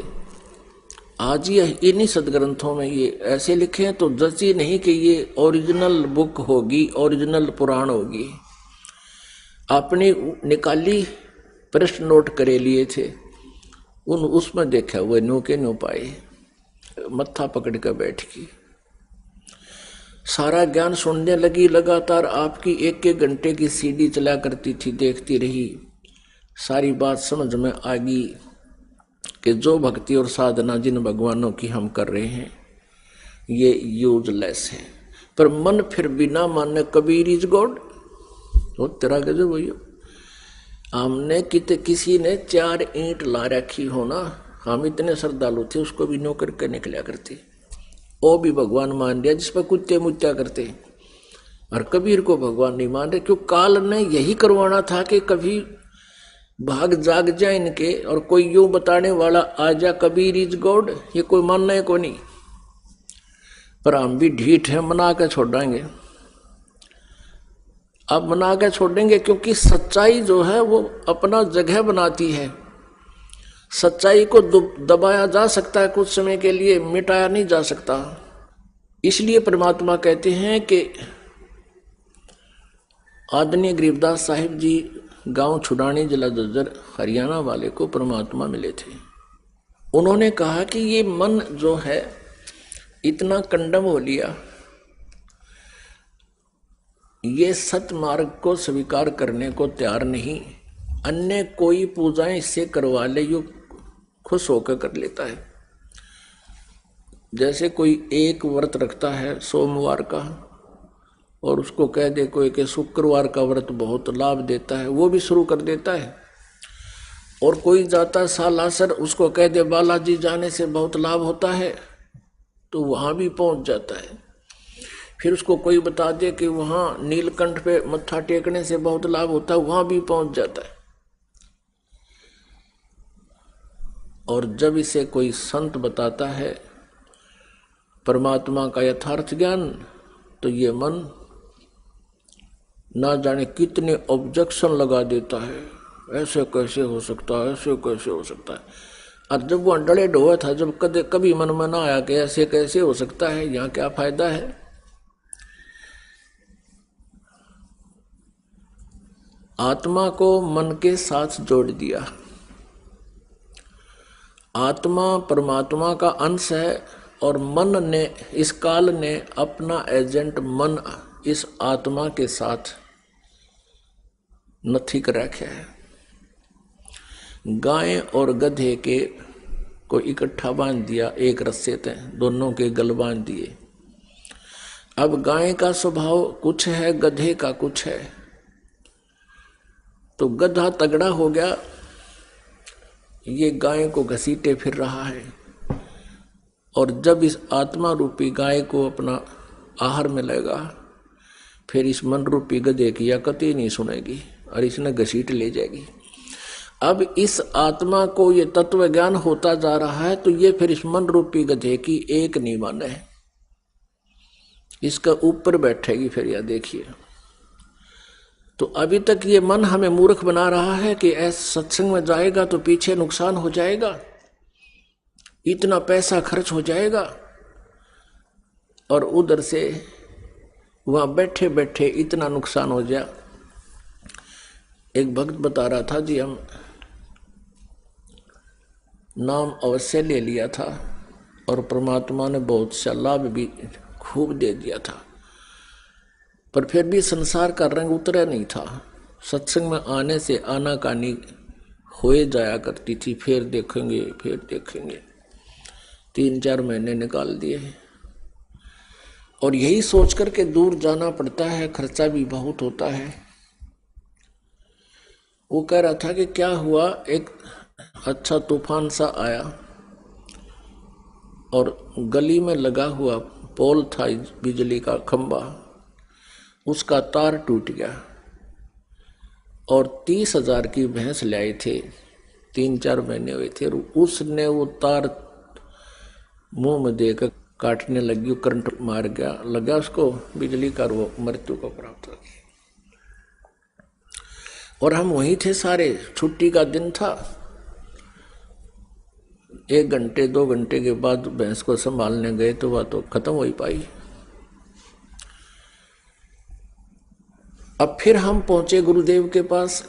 आज ये इन्हीं सदग्रंथों में ये ऐसे लिखे हैं, तो जची नहीं कि ये ओरिजिनल बुक होगी, ओरिजिनल पुराण होगी। आपने निकाली, प्रश्न नोट करे लिए थे, उसमें देखा हुए नो के नो पाए, मत्था पकड़ कर बैठ गई। सारा ज्ञान सुनने लगी, लगातार आपकी 1-1 घंटे की सीडी चला करती थी, देखती रही। सारी बात समझ में आ गई कि जो भक्ति और साधना जिन भगवानों की हम कर रहे हैं ये यूजलेस है। पर मन फिर बिना माने कबीर इज गॉड, वो तेरा गजब भैया। हमने किसी ने 4 ईंट ला रखी हो ना, हम इतने श्रद्धालु थे, उसको भी नो करके निकला करते, वो भी भगवान मान लिया, जिस पर कुत्ते मुत्या करते। और कबीर को भगवान नहीं मान रहे, क्यों? काल ने यही करवाना था कि कभी भाग जाग जाए इनके, और कोई यूं बताने वाला आ जा कबीर इज गॉड, ये कोई मानना है को नहीं। पर हम भी ढीठ है, मना के छोड़ेंगे। अब मना के छोड़ेंगे क्योंकि सच्चाई जो है वो अपना जगह बनाती है। सच्चाई को दबाया जा सकता है कुछ समय के लिए, मिटाया नहीं जा सकता। इसलिए परमात्मा कहते हैं कि आदरणीय गरीबदास साहिब जी गांव छुड़ानी, जिला जज्जर, हरियाणा वाले को परमात्मा मिले थे। उन्होंने कहा कि ये मन जो है इतना कंडम हो लिया, ये सत मार्ग को स्वीकार करने को तैयार नहीं, अन्य कोई पूजाएं इससे करवा ले, यो खुश होकर कर लेता है। जैसे कोई एक व्रत रखता है सोमवार का, और उसको कह दे कोई कि शुक्रवार का व्रत बहुत लाभ देता है, वो भी शुरू कर देता है। और कोई जाता सालासर, उसको कह दे बालाजी जाने से बहुत लाभ होता है, तो वहां भी पहुंच जाता है। फिर उसको कोई बता दे कि वहां नीलकंठ पे मत्था टेकने से बहुत लाभ होता है, वहां भी पहुंच जाता है। और जब इसे कोई संत बताता है परमात्मा का यथार्थ ज्ञान, तो ये मन ना जाने कितने ऑब्जेक्शन लगा देता है, ऐसे कैसे हो सकता है, ऐसे कैसे हो सकता है। और जब वो डले ढोआ था, जब कभी मन में ना आया कि ऐसे कैसे हो सकता है, यहाँ क्या फायदा है। आत्मा को मन के साथ जोड़ दिया। आत्मा परमात्मा का अंश है और मन ने, इस काल ने अपना एजेंट मन इस आत्मा के साथ नथी कर रखा है। गाय और गधे के को इकट्ठा बांध दिया एक रस्से ते, दोनों के गल बांध दिए। अब गाय का स्वभाव कुछ है, गधे का कुछ है। तो गधा तगड़ा हो गया, ये गाय को घसीटे फिर रहा है। और जब इस आत्मा रूपी गाय को अपना आहार में लेगा, फिर इस मन रूपी गधे की या कतई नहीं सुनेगी और इसने घसीट ले जाएगी। अब इस आत्मा को ये तत्व ज्ञान होता जा रहा है, तो ये फिर इस मन रूपी गधे की एक नहीं माने, इसका ऊपर बैठेगी फिर। यह देखिए, तो अभी तक ये मन हमें मूर्ख बना रहा है कि ऐसे सत्संग में जाएगा तो पीछे नुकसान हो जाएगा, इतना पैसा खर्च हो जाएगा, और उधर से वहां बैठे बैठे इतना नुकसान हो जाए। एक भक्त बता रहा था जी, हम नाम अवश्य ले लिया था और परमात्मा ने बहुत सा लाभ भी खूब दे दिया था, पर फिर भी संसार का रंग उतरा नहीं था। सत्संग में आने से आनाकानी होए जाया करती थी, फिर देखेंगे फिर देखेंगे। 3-4 महीने निकाल दिए, और यही सोच करके दूर जाना पड़ता है, खर्चा भी बहुत होता है। वो कह रहा था कि क्या हुआ, एक अच्छा तूफान सा आया और गली में लगा हुआ पोल था, बिजली का खंबा, उसका तार टूट गया और 30,000 की भैंस ले आए थे, 3-4 महीने हुए थे। उसने वो तार मुंह में देकर काटने लगी, करंट मार गया, लगा उसको बिजली का, वो मृत्यु को प्राप्त हो गई। और हम वहीं थे सारे, छुट्टी का दिन था। 1 घंटे 2 घंटे के बाद भैंस को संभालने गए तो वह तो खत्म हो ही पाई। अब फिर हम पहुंचे गुरुदेव के पास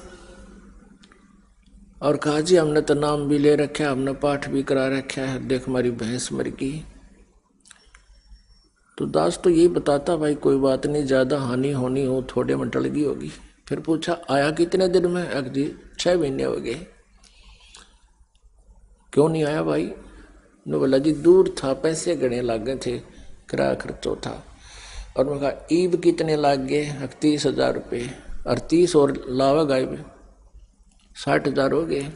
और कहा जी हमने तो नाम भी ले रखा है, हमने पाठ भी करा रखा है, देख हमारी भैंस मर गई। तो दास तो यही बताता, भाई कोई बात नहीं, ज्यादा हानि होनी हो थोड़े में टल गई होगी। फिर पूछा आया कितने दिन में? जी 6 महीने हो गए। क्यों नहीं आया भाई? ने बोला जी दूर था, पैसे गणे लागे थे, किराया खर्चो था। और मैं कहा ईब कितने लाग गए? 30,000 रुपये, और 30 और लावा गाय में 60,000 हो गए।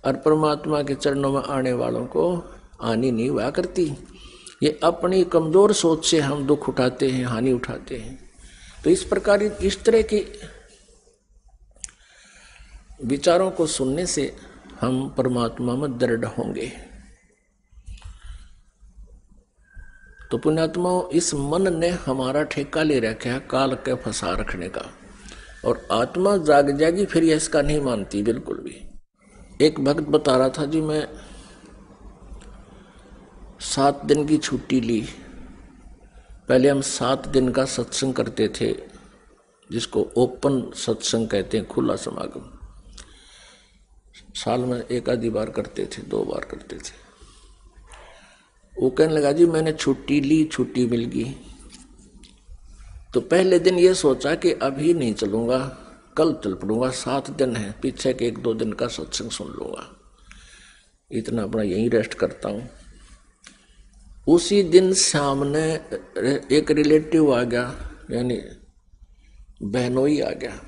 और परमात्मा के चरणों में आने वालों को हानि नहीं हुआ करती। ये अपनी कमजोर सोच से हम दुख उठाते हैं, हानि उठाते हैं। तो इस प्रकार इस तरह के विचारों को सुनने से हम परमात्मा में दृढ़ होंगे। तो पुण्यात्माओं, इस मन ने हमारा ठेका ले रखा है काल के फंसा रखने का, और आत्मा जाग जाएगी फिर ये इसका नहीं मानती बिल्कुल भी। एक भक्त बता रहा था जी, मैं 7 दिन की छुट्टी ली। पहले हम 7 दिन का सत्संग करते थे, जिसको ओपन सत्संग कहते हैं, खुला समागम। साल में 1 आधी बार करते थे, 2 बार करते थे। वो कहने लगा जी मैंने छुट्टी ली, छुट्टी मिल गई। तो पहले दिन ये सोचा कि अभी नहीं चलूंगा, कल चल पड़ूंगा, 7 दिन है, पीछे के 1-2 दिन का सत्संग सुन लूंगा, इतना अपना यहीं रेस्ट करता हूँ। उसी दिन सामने एक रिलेटिव आ गया, यानी बहनोई आ गया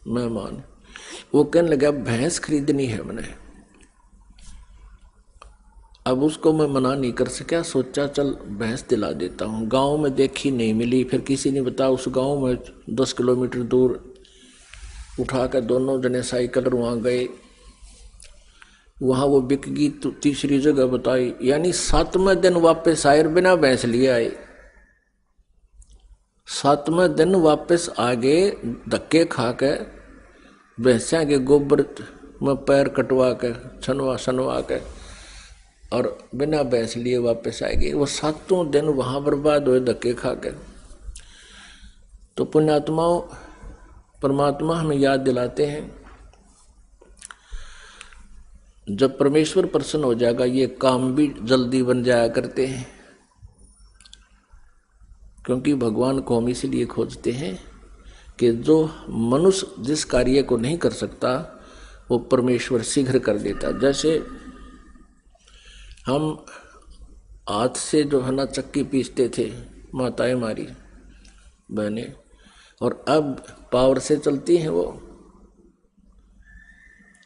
मेहमान। वो कहने लगा भैंस खरीदनी है मैंने। अब उसको मैं मना नहीं कर सका, सोचा चल भैंस दिला देता हूँ। गांव में देखी नहीं मिली, फिर किसी ने बताया उस गांव में 10 किलोमीटर दूर उठाकर दोनों जने साइकिल वहाँ गए, वहाँ वो बिक गई। तो तीसरी जगह बताई, यानी 7वें दिन वापस आए बिना भैंस लिए आए। 7वें दिन वापस आ गए धक्के खा के, भैंसा के गोबर में पैर कटवा के छनवा के और बिना भैंस लिए वापस आ गए। वो 7वें दिन वहाँ बर्बाद हुए धक्के खा के। तो पुण्यात्माओं, परमात्मा हमें याद दिलाते हैं जब परमेश्वर प्रसन्न हो जाएगा ये काम भी जल्दी बन जाया करते हैं, क्योंकि भगवान को हम इसलिए खोजते हैं कि जो मनुष्य जिस कार्य को नहीं कर सकता वो परमेश्वर शीघ्र कर देता। जैसे हम हाथ से जो है ना चक्की पीसते थे माताएं हमारी बहनें, और अब पावर से चलती हैं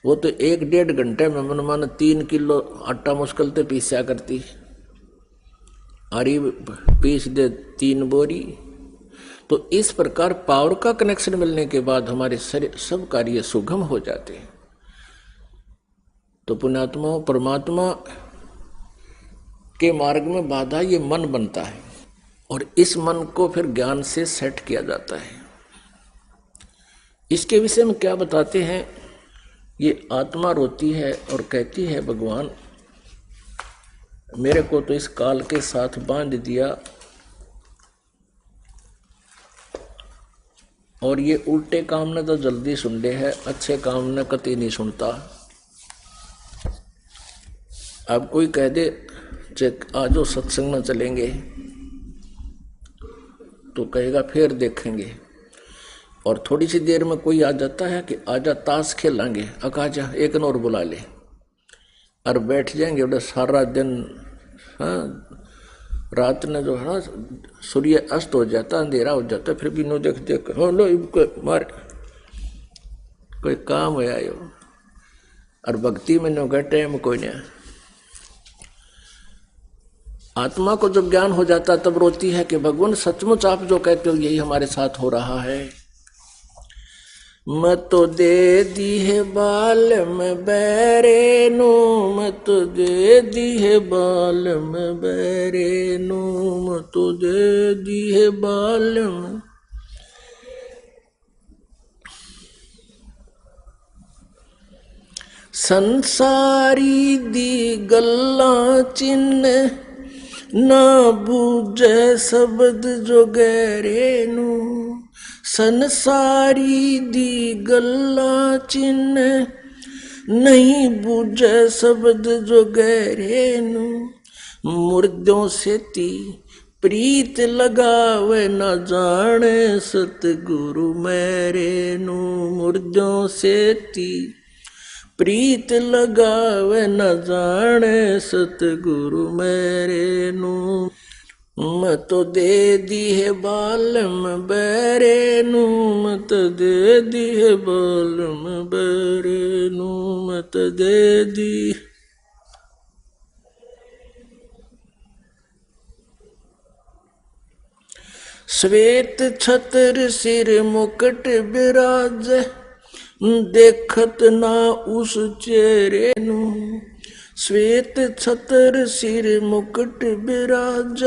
वो तो 1-1.5 घंटे में मन मानो 3 किलो आटा मुश्किल से पीसा करती, आरी पीस दे 3 बोरी। तो इस प्रकार पावर का कनेक्शन मिलने के बाद हमारे सब कार्य सुगम हो जाते हैं। तो पुण्यात्मा परमात्मा के मार्ग में बाधा ये मन बनता है, और इस मन को फिर ज्ञान से सेट किया जाता है। इसके विषय में क्या बताते हैं, ये आत्मा रोती है और कहती है भगवान मेरे को तो इस काल के साथ बांध दिया, और ये उल्टे काम ने तो जल्दी सुन ले है, अच्छे काम ने कतई नहीं सुनता। अब कोई कह दे आज सत्संग में चलेंगे तो कहेगा फिर देखेंगे, और थोड़ी सी देर में कोई आ जाता है कि आजा ताश खेलेंगे, अकाजा एक और बुला ले, और बैठ जाएंगे उधर सारा दिन। हाँ, रात में जो है ना सूर्य अस्त हो जाता, अंधेरा हो जाता, फिर भी नो देख देख लो मार कोई काम हो आयो, और भक्ति में नो गए टाइम कोई नहीं। आत्मा को जब ज्ञान हो जाता तब रोती है कि भगवान सचमुच आप जो कहते हो यही हमारे साथ हो रहा है। मैं तो दे दी है बाल में बैरे नू, मैं तो दे दी है बाल में बैरे नू, मैं तो दे दी है बाल में। संसारी दी गल्ला चिन्ह ना बूझे शब्द जो गहरे नू, संसारी दी गल्ला चिन्ह नहीं बूझे शब्द जो गहरे नू, मुर्दों से ती प्रीत लगावे न जाने सतगुरु मेरे नू, मुर्दों से ती प्रीत लगावे न जाने सतगुरु मेरे नू, मैं तो दे दी है बाल में बैरे नू, मैं तो दे दी है बाल में बैरे नू, मैं तो दे दी। श्वेत छत्र सिर मुकुट विराज, देखत ना उस चेहरे नू, श्वेत छत्र सिर मुकुट विराज,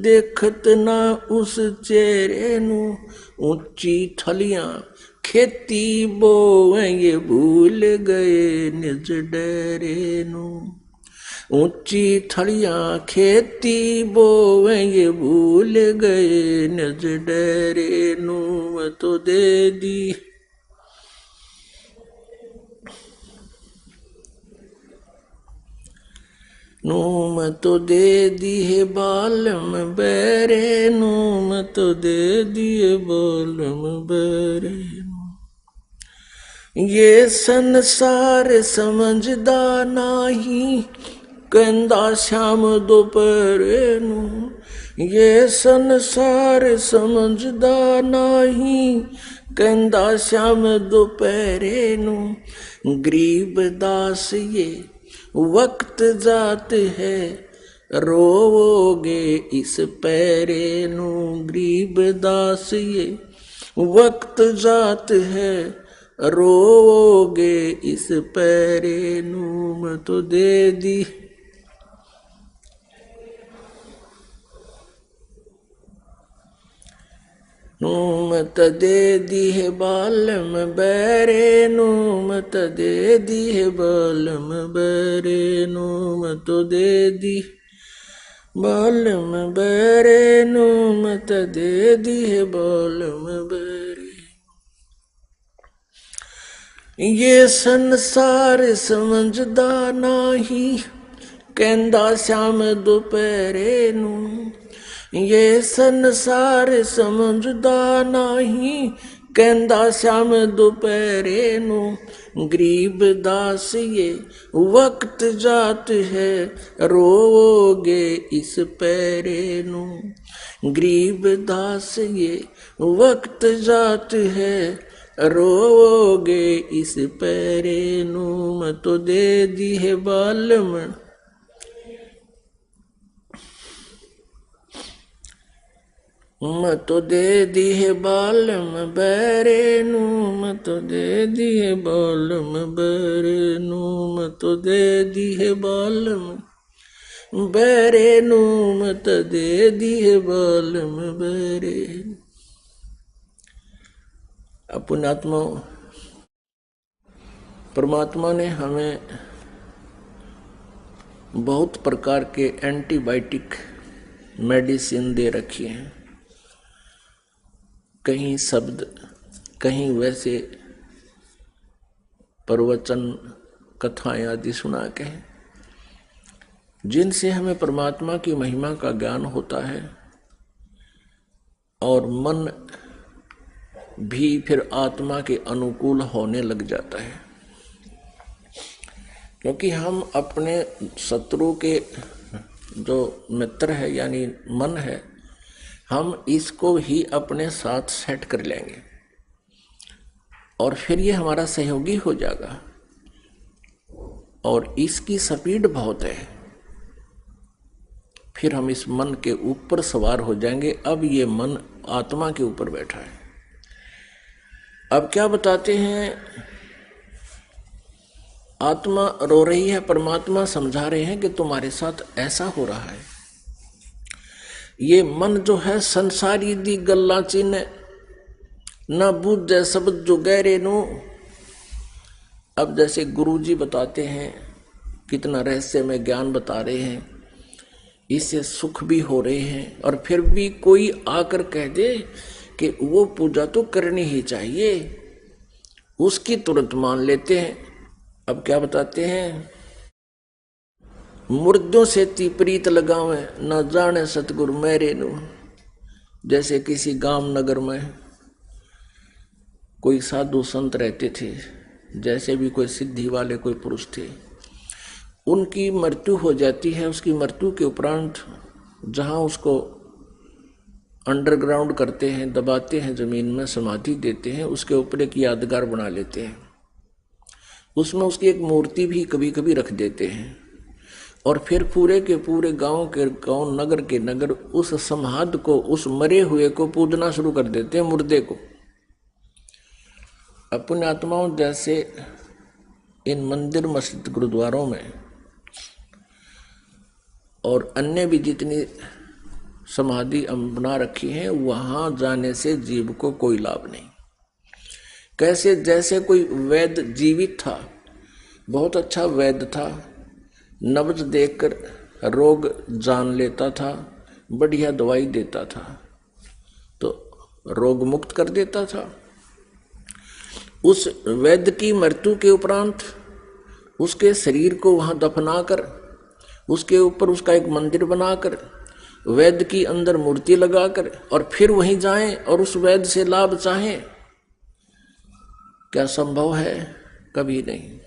देखत ना उस चेहरे नू, ऊंची थलियां खेती बोए ये भूल गए निज डेरे नू, ऊंची थलियां खेती बोए ये भूल गए निज डेरे नू, मैं तो दे दी। नू मैं तो दे दी है बाल में बैरे नू, मैं तो दे दिए बाल में बैरे नू, ये संसार समझदा नाही कहंदा श्याम दोपहरे नू, ये संसार समझदा नाही, कहंदा श्याम दोपहरे नू। गरीब दास ये वक्त जात है, रोवोगे इस पैरे नू। गरीब दास ये वक्त जात है, रोवोगे इस पैरे नू। मैं तो दे दी मत दे दी है बालम बैरे नू। मत दे दी है बालम बैरे नू। मत दे दी बालम बैरे नू। मत दे दी है बालम बैरे। ये संसार समझदा नाही, कहंदा श्याम दोपहरे नू। ये संसार समझदा नाही, कहंदा श्याम दोपहरे नू। गरीब दास ये वक्त जात है, रोवोगे इस पैरे नू। गरीब दास ये वक्त जात है, रोवोगे इस पैरे नू। मैं तो दे दी है बालम मत दे दी है बालम बैरे नू। मत दे दी है बालम बैरे नू। मत दे दी है बालम बैरे नू। मत दे दी है बालम बैरे। पुण्यात्मा, परमात्मा ने हमें बहुत प्रकार के एंटीबायोटिक मेडिसिन दे रखी हैं। कहीं शब्द, कहीं वैसे प्रवचन, कथाएं आदि सुना के, जिनसे हमें परमात्मा की महिमा का ज्ञान होता है और मन भी फिर आत्मा के अनुकूल होने लग जाता है। क्योंकि हम अपने शत्रु के जो मित्र है यानी मन है, हम इसको ही अपने साथ सेट कर लेंगे और फिर ये हमारा सहयोगी हो जाएगा। और इसकी स्पीड बहुत है, फिर हम इस मन के ऊपर सवार हो जाएंगे। अब ये मन आत्मा के ऊपर बैठा है। अब क्या बताते हैं, आत्मा रो रही है, परमात्मा समझा रहे हैं कि तुम्हारे साथ ऐसा हो रहा है। ये मन जो है संसारी दी गल्ला चिन्ह न बूझे शब्द जो गहरे नो। अब जैसे गुरुजी बताते हैं, कितना रहस्य में ज्ञान बता रहे हैं, इससे सुख भी हो रहे हैं, और फिर भी कोई आकर कह दे कि वो पूजा तो करनी ही चाहिए, उसकी तुरंत मान लेते हैं। अब क्या बताते हैं, मुर्दों से तीप्रीत लगावे न जाने सतगुरु मेरे नु। जैसे किसी गांव नगर में कोई साधु संत रहते थे, जैसे भी कोई सिद्धि वाले कोई पुरुष थे, उनकी मृत्यु हो जाती है। उसकी मृत्यु के उपरांत जहाँ उसको अंडरग्राउंड करते हैं, दबाते हैं, जमीन में समाधि देते हैं, उसके ऊपर एक यादगार बना लेते हैं। उसमें उसकी एक मूर्ति भी कभी कभी रख देते हैं, और फिर पूरे के पूरे गांव नगर के नगर उस समाध को, उस मरे हुए को पूजना शुरू कर देते हैं, मुर्दे को। अपने आत्माओं जैसे इन मंदिर मस्जिद गुरुद्वारों में और अन्य भी जितनी समाधि बना रखी है, वहां जाने से जीव को कोई लाभ नहीं। कैसे, जैसे कोई वैद्य जीवित था, बहुत अच्छा वैद्य था, नब्ज देखकर रोग जान लेता था, बढ़िया दवाई देता था, तो रोग मुक्त कर देता था। उस वैद्य की मृत्यु के उपरांत उसके शरीर को वहां दफनाकर, उसके ऊपर उसका एक मंदिर बनाकर, वैद्य की अंदर मूर्ति लगाकर, और फिर वहीं जाएं और उस वैद्य से लाभ चाहें, क्या संभव है? कभी नहीं।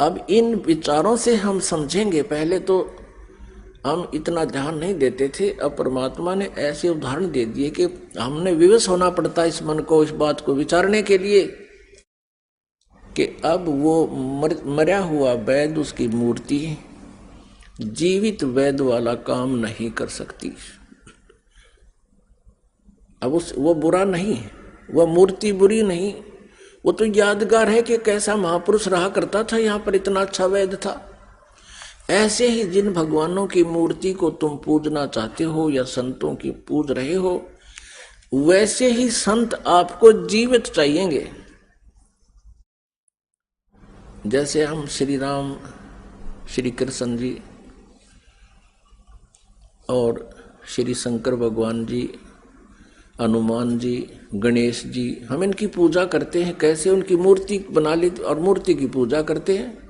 अब इन विचारों से हम समझेंगे, पहले तो हम इतना ध्यान नहीं देते थे। अब परमात्मा ने ऐसे उदाहरण दे दिए कि हमने विवश होना पड़ता है इस मन को, इस बात को विचारने के लिए कि अब वो मरा हुआ वैद, उसकी मूर्ति जीवित वैद वाला काम नहीं कर सकती। अब वो बुरा नहीं, वह मूर्ति बुरी नहीं, वो तो यादगार है कि कैसा महापुरुष रहा करता था, यहाँ पर इतना अच्छा वैद था। ऐसे ही जिन भगवानों की मूर्ति को तुम पूजना चाहते हो या संतों की पूज रहे हो, वैसे ही संत आपको जीवित चाहिएंगे। जैसे हम श्री राम, श्री कृष्ण जी और श्री शंकर भगवान जी, हनुमान जी, गणेश जी, हम इनकी पूजा करते हैं। कैसे? उनकी मूर्ति बना ली और मूर्ति की पूजा करते हैं।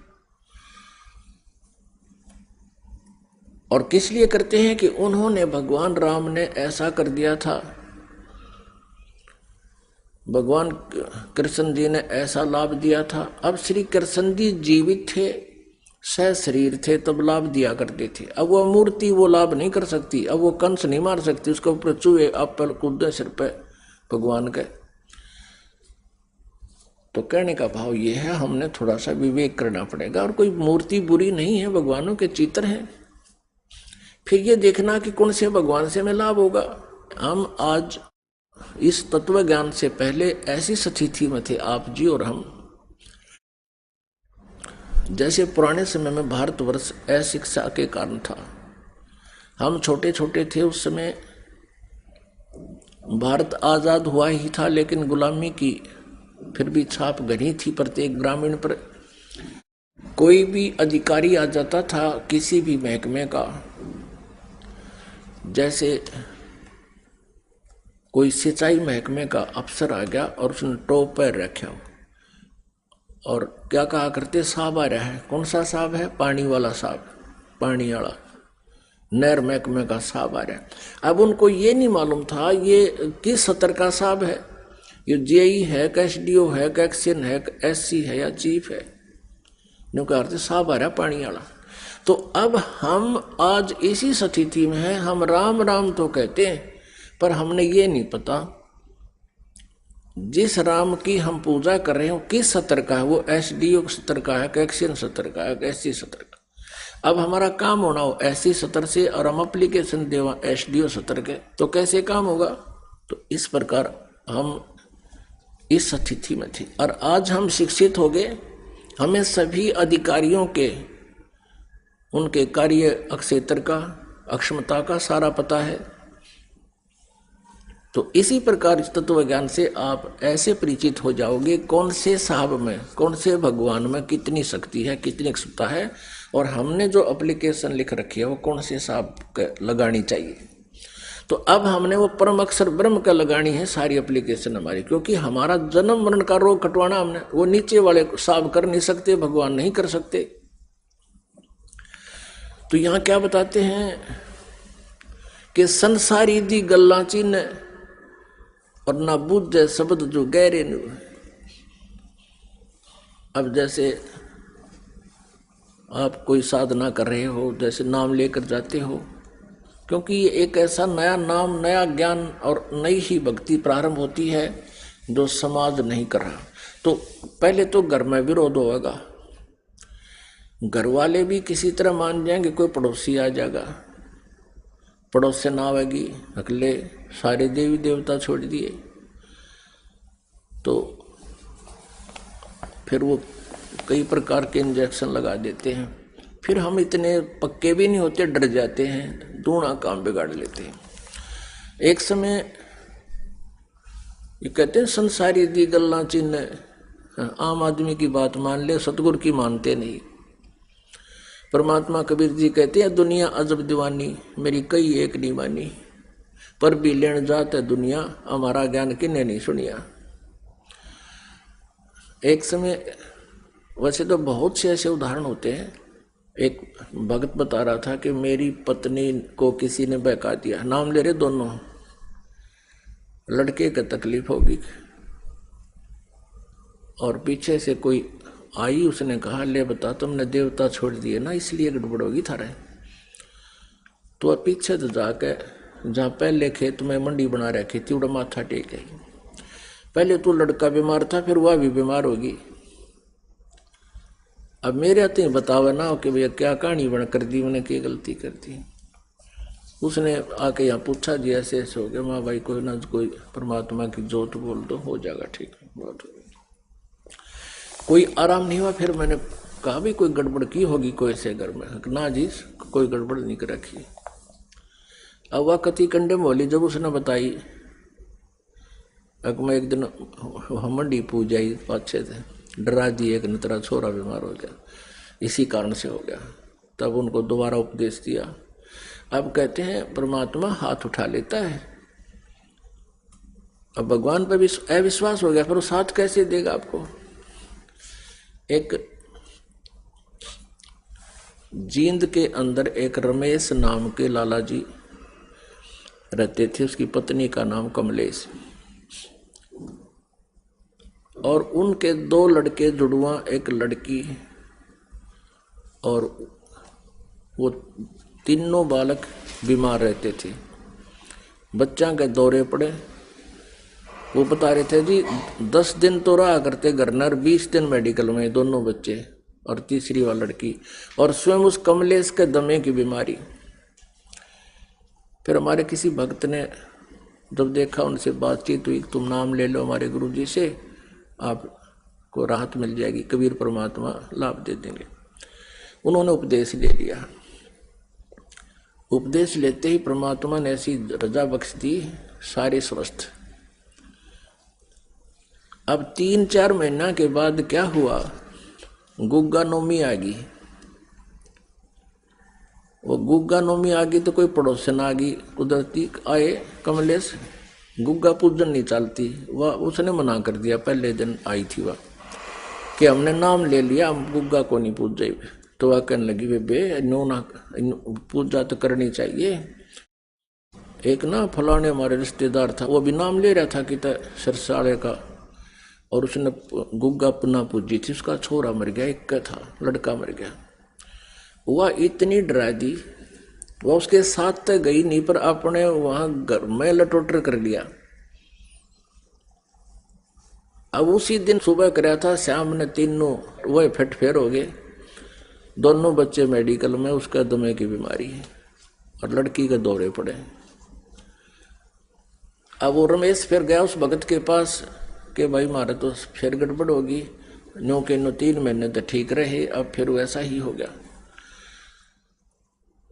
और किस लिए करते हैं? कि उन्होंने, भगवान राम ने ऐसा कर दिया था, भगवान कृष्ण जी ने ऐसा लाभ दिया था। अब श्री कृष्ण जी जीवित थे, सह शरीर थे, तब लाभ दिया करते थे। अब वो मूर्ति वो लाभ नहीं कर सकती, अब वो कंस नहीं मार सकती, उसके ऊपर चूहे आप पर कूदे सिर पे भगवान के। तो कहने का भाव ये है, हमने थोड़ा सा विवेक करना पड़ेगा। और कोई मूर्ति बुरी नहीं है, भगवानों के चित्र हैं। फिर ये देखना कि कौन से भगवान से हमें लाभ होगा। हम आज इस तत्व ज्ञान से पहले ऐसी स्थिति में थे आप जी और हम, जैसे पुराने समय में भारतवर्ष अशिक्षा के कारण था। हम छोटे छोटे थे उस समय, भारत आजाद हुआ ही था, लेकिन गुलामी की फिर भी छाप घनी थी प्रत्येक ग्रामीण पर। कोई भी अधिकारी आ जाता था किसी भी महकमे का, जैसे कोई सिंचाई महकमे का अफसर आ गया और उसने टोप पैर रखा और क्या कहा करते, साहब आ रहा है। कौन सा साहब है? पानी वाला साहब, पानी वाला नहर महकमे का साहब आ रहा है। अब उनको ये नहीं मालूम था ये किस सतर का साहब है, ये जेई है, एसडीओ है, एक्शन है, एससी है या चीफ है। न्यू कहते साहब आ रहा है पानी वाला। तो अब हम आज इसी स्थिति में हैं, हम राम राम तो कहते हैं, पर हमने ये नहीं पता जिस राम की हम पूजा कर रहे हो किस सतर का है, वो एसडीओ सतर का है, एक्शन सतर का है, एससी सतर का। अब हमारा काम होना हो एससी सतर से और हम एप्लीकेशन देवा एसडीओ सतर के, तो कैसे काम होगा? तो इस प्रकार हम इस स्थिति में थे। और आज हम शिक्षित हो गए, हमें सभी अधिकारियों के उनके कार्य क्षेत्र का, अक्षमता का सारा पता है। तो इसी प्रकार तत्व ज्ञान से आप ऐसे परिचित हो जाओगे कौन से साहब में, कौन से भगवान में कितनी शक्ति है, कितनी क्षमता है, और हमने जो एप्लीकेशन लिख रखी है वो कौन से साहब लगानी चाहिए। तो अब हमने वो परम अक्षर ब्रह्म का लगानी है सारी एप्लीकेशन हमारी, क्योंकि हमारा जन्म मरण का रोग कटवाना हमने, वो नीचे वाले साहब कर नहीं सकते, भगवान नहीं कर सकते। तो यहाँ क्या बताते हैं कि संसारी दी गल्ला चिन्ह और ना बुझे शब्द जो गहरे नु। अब जैसे आप कोई साधना कर रहे हो, जैसे नाम लेकर जाते हो, क्योंकि ये एक ऐसा नया नाम, नया ज्ञान और नई ही भक्ति प्रारंभ होती है जो समाज नहीं कर रहा। तो पहले तो घर में विरोध होगा, घर वाले भी किसी तरह मान जाएंगे, कोई पड़ोसी आ जाएगा, पड़ोस से ना आवेगी, अगले सारे देवी देवता छोड़ दिए, तो फिर वो कई प्रकार के इंजेक्शन लगा देते हैं। फिर हम इतने पक्के भी नहीं होते, डर जाते हैं, दूना काम बिगाड़ लेते हैं। एक समय ये कहते हैं संसारी दी गल्ला चिन्ह, आम आदमी की बात मान ले, सतगुरु की मानते नहीं। परमात्मा कबीर जी कहते हैं दुनिया अजब दीवानी, मेरी कई एक नहीं मानी, पर भी लेन जात है दुनिया, हमारा ज्ञान किन्ने नहीं सुनिया। एक समय, वैसे तो बहुत से ऐसे उदाहरण होते हैं। एक भक्त बता रहा था कि मेरी पत्नी को किसी ने बहका दिया, नाम ले रहे दोनों, लड़के को तकलीफ होगी, और पीछे से कोई आई, उसने कहा ले बता तुमने देवता छोड़ दिए ना, इसलिए गड़बड़ होगी थारे। तो पीछे तो जाके जहाँ पहले खेत में मंडी बना रखी थी उड़ा माथा टेक है। पहले तो लड़का बीमार था, फिर वह भी बीमार होगी। अब मेरे आते ही बतावा ना कि भैया क्या कहानी बन कर दी, मैंने क्या गलती कर दी। उसने आके यहाँ पूछा जी ऐसे ऐसे हो गया। माँ भाई कोई ना कोई परमात्मा की जोत बोल दो, हो जाएगा ठीक है। बहुत हो गई, कोई आराम नहीं हुआ। फिर मैंने कहा भी कोई गड़बड़ की होगी कोई से घर में। ना जी कोई गड़बड़ नहीं कर रखी। अब वह कति कंडे मोली जब उसने बताई, मैं एक दिन मंडी पूज आई, अच्छे थे डरा दिए, एक न तेरा छोरा बीमार हो गया, इसी कारण से हो गया। तब उनको दोबारा उपदेश दिया। अब कहते हैं परमात्मा हाथ उठा लेता है। अब भगवान पर भी अविश्वास हो गया, फिर उस हाथ कैसे देगा आपको। एक जींद के अंदर एक रमेश नाम के लाला जी रहते थे, उसकी पत्नी का नाम कमलेश, और उनके 2 लड़के जुड़वा, एक लड़की, और वो तीनों बालक बीमार रहते थे। बच्चा के दौरे पड़े। वो बता रहे थे जी 10 दिन तो रहा करते घर न, 20 दिन मेडिकल में दोनों बच्चे और तीसरी वाली लड़की, और स्वयं उस कमलेश के दमे की बीमारी। फिर हमारे किसी भक्त ने जब देखा, उनसे बातचीत हुई, तुम नाम ले लो हमारे गुरु जी से, आपको राहत मिल जाएगी, कबीर परमात्मा लाभ दे देंगे। उन्होंने उपदेश ले लिया। उपदेश लेते ही परमात्मा ने ऐसी रजा बख्श दी, सारे स्वस्थ। अब 3-4 महीना के बाद क्या हुआ, गुग्गा नौमी आ गई। वो गुग्गा नौमी आ गई तो कोई पड़ोसन आ गई, कुदरती आए कमलेश, गुग्गा पूजन नहीं चलती। वह उसने मना कर दिया, पहले दिन आई थी वह, कि हमने नाम ले लिया, हम गुग्गा को नहीं पूजे। तो वह कहने लगी बे नो ना, पूजा तो करनी चाहिए। एक ना फलाने हमारे रिश्तेदार था, वो भी नाम ले रहा था कि सरसाड़े का, और उसने गुग्गा पुना पूजी थी, उसका छोरा मर गया, एक का था लड़का मर गया। वह इतनी डरा दी, वह उसके साथ तक गई नहीं, पर अपने वहां घर में लटोटर कर लिया। अब उसी दिन सुबह कराया था, शाम ने तीनों वह फिट फेर हो गए, दोनों बच्चे मेडिकल में, उसका दमे की बीमारी और लड़की के दौरे पड़े। अब वो रमेश फिर गया उस भगत के पास कि भाई मारे तो फिर गड़बड़ होगी, नो के नो 3 महीने तो ठीक रहे, अब फिर वैसा ही हो गया।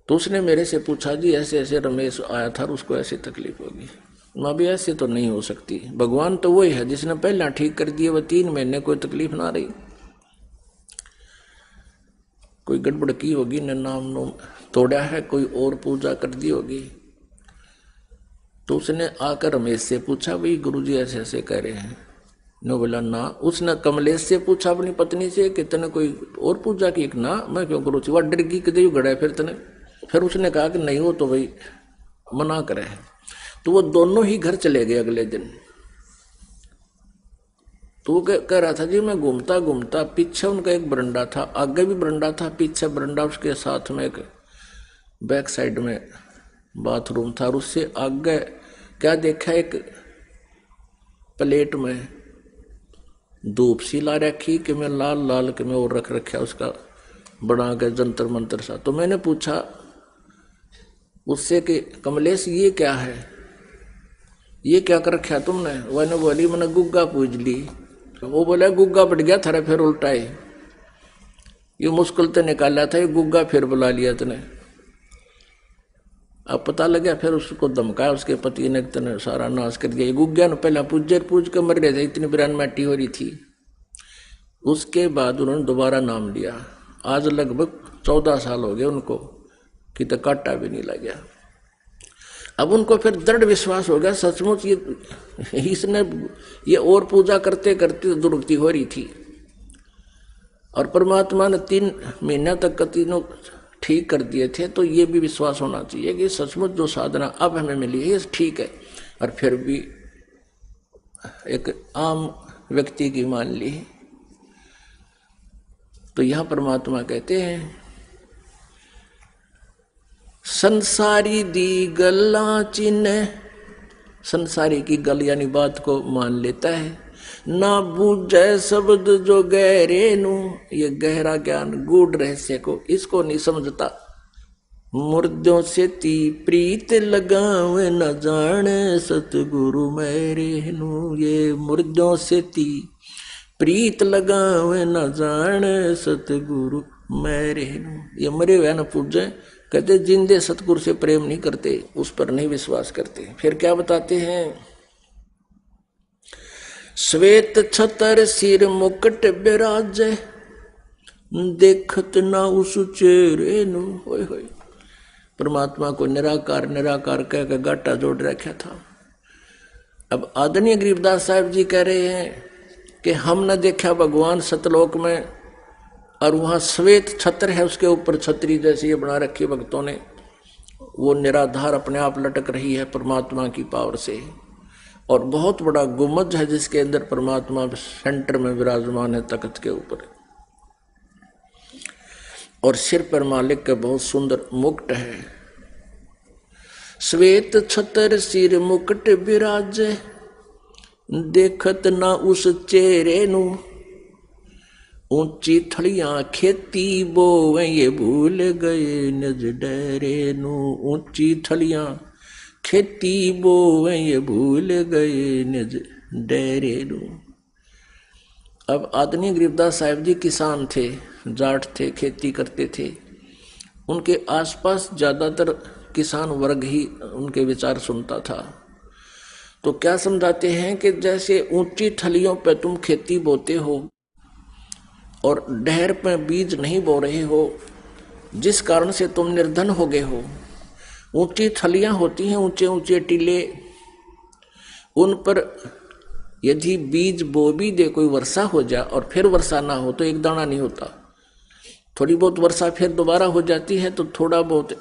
तो उसने मेरे से पूछा जी ऐसे ऐसे रमेश आया था, उसको ऐसी तकलीफ होगी। माँ भी ऐसे तो नहीं हो सकती, भगवान तो वही है जिसने पहला ठीक कर दिया, वह 3 महीने कोई तकलीफ ना रही, कोई गड़बड़ की होगी, न नाम नो तोड़ा है, कोई और पूजा कर दी होगी। तो उसने आकर रमेश से पूछा भाई गुरुजी ऐसे ऐसे कह रहे हैं। नो बोला ना। उसने कमलेश से पूछा अपनी पत्नी से कि तने कोई और पूजा की? ना मैं क्यों करूँ, वह डर गई कि गड़ा फिर तने। फिर उसने कहा कि नहीं, वो तो भाई मना करे। तो वो दोनों ही घर चले गए अगले दिन। तो वो कह रहा था जी मैं घूमता घूमता, पीछे उनका एक बरंडा था, आगे भी बरंडा था, पीछे बरंडा, उसके साथ में एक बैक साइड में बाथरूम था, और उससे आगे क्या देखा, एक प्लेट में धूप सी ला रखी कि मैं लाल लाल के मैं और रख रखा उसका बना के जंतर मंतर सा। तो मैंने पूछा उससे कि कमलेश ये क्या है, ये क्या कर रखा तुमने? वह बोली मैंने गुग्गा पूज ली। वो बोला गुग्गा बढ़ गया थारा फिर उल्टा है, ये मुश्किल तो निकाला था, ये गुग्गा फिर बुला लिया तने। अब पता लगा, फिर उसको धमकाया उसके पति ने, तने सारा नाश कर दिया। ये गुग्गा ने पहला पूज कर मर गए थे, इतनी बिरान माटी हो रही थी। उसके बाद उन्होंने दोबारा नाम लिया। आज लगभग 14 साल हो गए उनको, कि तो काटा भी नहीं लगा। अब उनको फिर दृढ़ विश्वास हो गया सचमुच ये इसने ये और पूजा करते करते दुर्गति हो रही थी, और परमात्मा ने 3 महीने तक तीनों ठीक कर दिए थे। तो ये भी विश्वास होना चाहिए कि सचमुच जो साधना अब हमें मिली है ये ठीक है। और फिर भी एक आम व्यक्ति की मान ली। तो यहां परमात्मा कहते हैं संसारी दी गल्ला चिन्ह, संसारी की गल यानी बात को मान लेता है। ना बूझे शब्द जो गहरे नू, ये गहरा ज्ञान गूढ़ रहस्य को इसको नहीं समझता। मुर्दों से ती प्रीत लगावे न जाने सतगुरु मेरे नू, ये मुर्दों से ती प्रीत लगावे न जाने सतगुरु मेरे नू। ये मरे हुए न पूजे, कहते जिंदे सतगुरु से प्रेम नहीं करते, उस पर नहीं विश्वास करते। फिर क्या बताते हैं, श्वेत छतर सिर मुकुट बिराजे, देखत ना उस चेहरे नु। होय होय, परमात्मा को निराकार निराकार कह के गाटा जोड़ रखा था। अब आदरणीय गरीबदास साहब जी कह रहे हैं कि हम न देखा भगवान सतलोक में, और वहाँ श्वेत छत्र है, उसके ऊपर छतरी जैसी ये बना रखी भक्तों ने, वो निराधार अपने आप लटक रही है परमात्मा की पावर से। और बहुत बड़ा गुम्बद है जिसके अंदर परमात्मा सेंटर में विराजमान है तख्त के ऊपर, और सिर पर मालिक का बहुत सुंदर मुकुट है। श्वेत छतर सिर मुकुट विराजे, देखत ना उस चेहरे नु। ऊंची थड़ियां खेती बोवे ये भूल गए निज डेरे नु। ऊंची थड़ियां खेती बोवे ये भूल गए निज डेरे नु। अब आदरणीय गरीबदास साहिब जी किसान थे, जाट थे, खेती करते थे। उनके आसपास ज्यादातर किसान वर्ग ही उनके विचार सुनता था। तो क्या समझाते हैं कि जैसे ऊंची थलियों पे तुम खेती बोते हो और डहर पे बीज नहीं बो रहे हो, जिस कारण से तुम निर्धन हो गए हो। ऊंची थलियां होती हैं, ऊंचे ऊंचे टीले, उन पर यदि बीज बो भी दे, कोई वर्षा हो जाए और फिर वर्षा ना हो तो एक दाना नहीं होता। थोड़ी बहुत वर्षा फिर दोबारा हो जाती है तो थोड़ा बहुत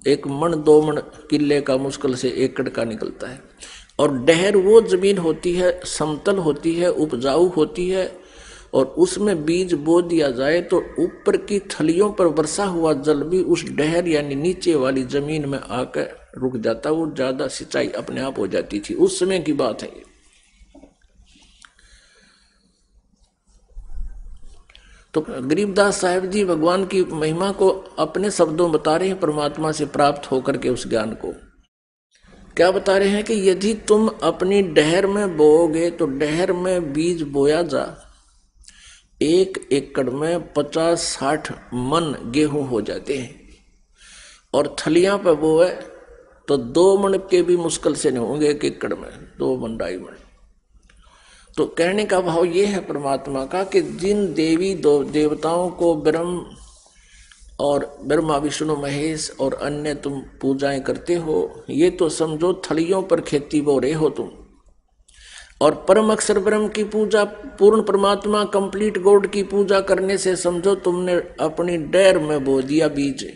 1 मन 2 मन किले का मुश्किल से एकड़ का निकलता है। और डहर वो जमीन होती है, समतल होती है, उपजाऊ होती है, और उसमें बीज बो दिया जाए तो ऊपर की थलियों पर वर्षा हुआ जल भी उस डहर यानी नीचे वाली जमीन में आकर रुक जाता, वो ज्यादा सिंचाई अपने आप हो जाती थी। उस समय की बात है ये। तो गरीबदास साहिब जी भगवान की महिमा को अपने शब्दों बता रहे हैं, परमात्मा से प्राप्त होकर के उस ज्ञान को। क्या बता रहे हैं कि यदि तुम अपनी डहर में बोओगे तो डहर में बीज बोया जा, 1 एकड़ में 50-60 मन गेहूं हो जाते हैं। और थलियां पे बोए तो 2 मन के भी मुश्किल से नहीं होंगे 1 एकड़ में, 2 मन 2.5 मन। तो कहने का भाव ये है परमात्मा का कि जिन देवी देवताओं को ब्रह्म और ब्रह्मा विष्णु महेश और अन्य तुम पूजाएं करते हो, ये तो समझो थलियों पर खेती बो रहे हो तुम। और परम अक्षर ब्रह्म की पूजा, पूर्ण परमात्मा कंप्लीट गॉड की पूजा करने से समझो तुमने अपनी डैर में बो दिया बीज।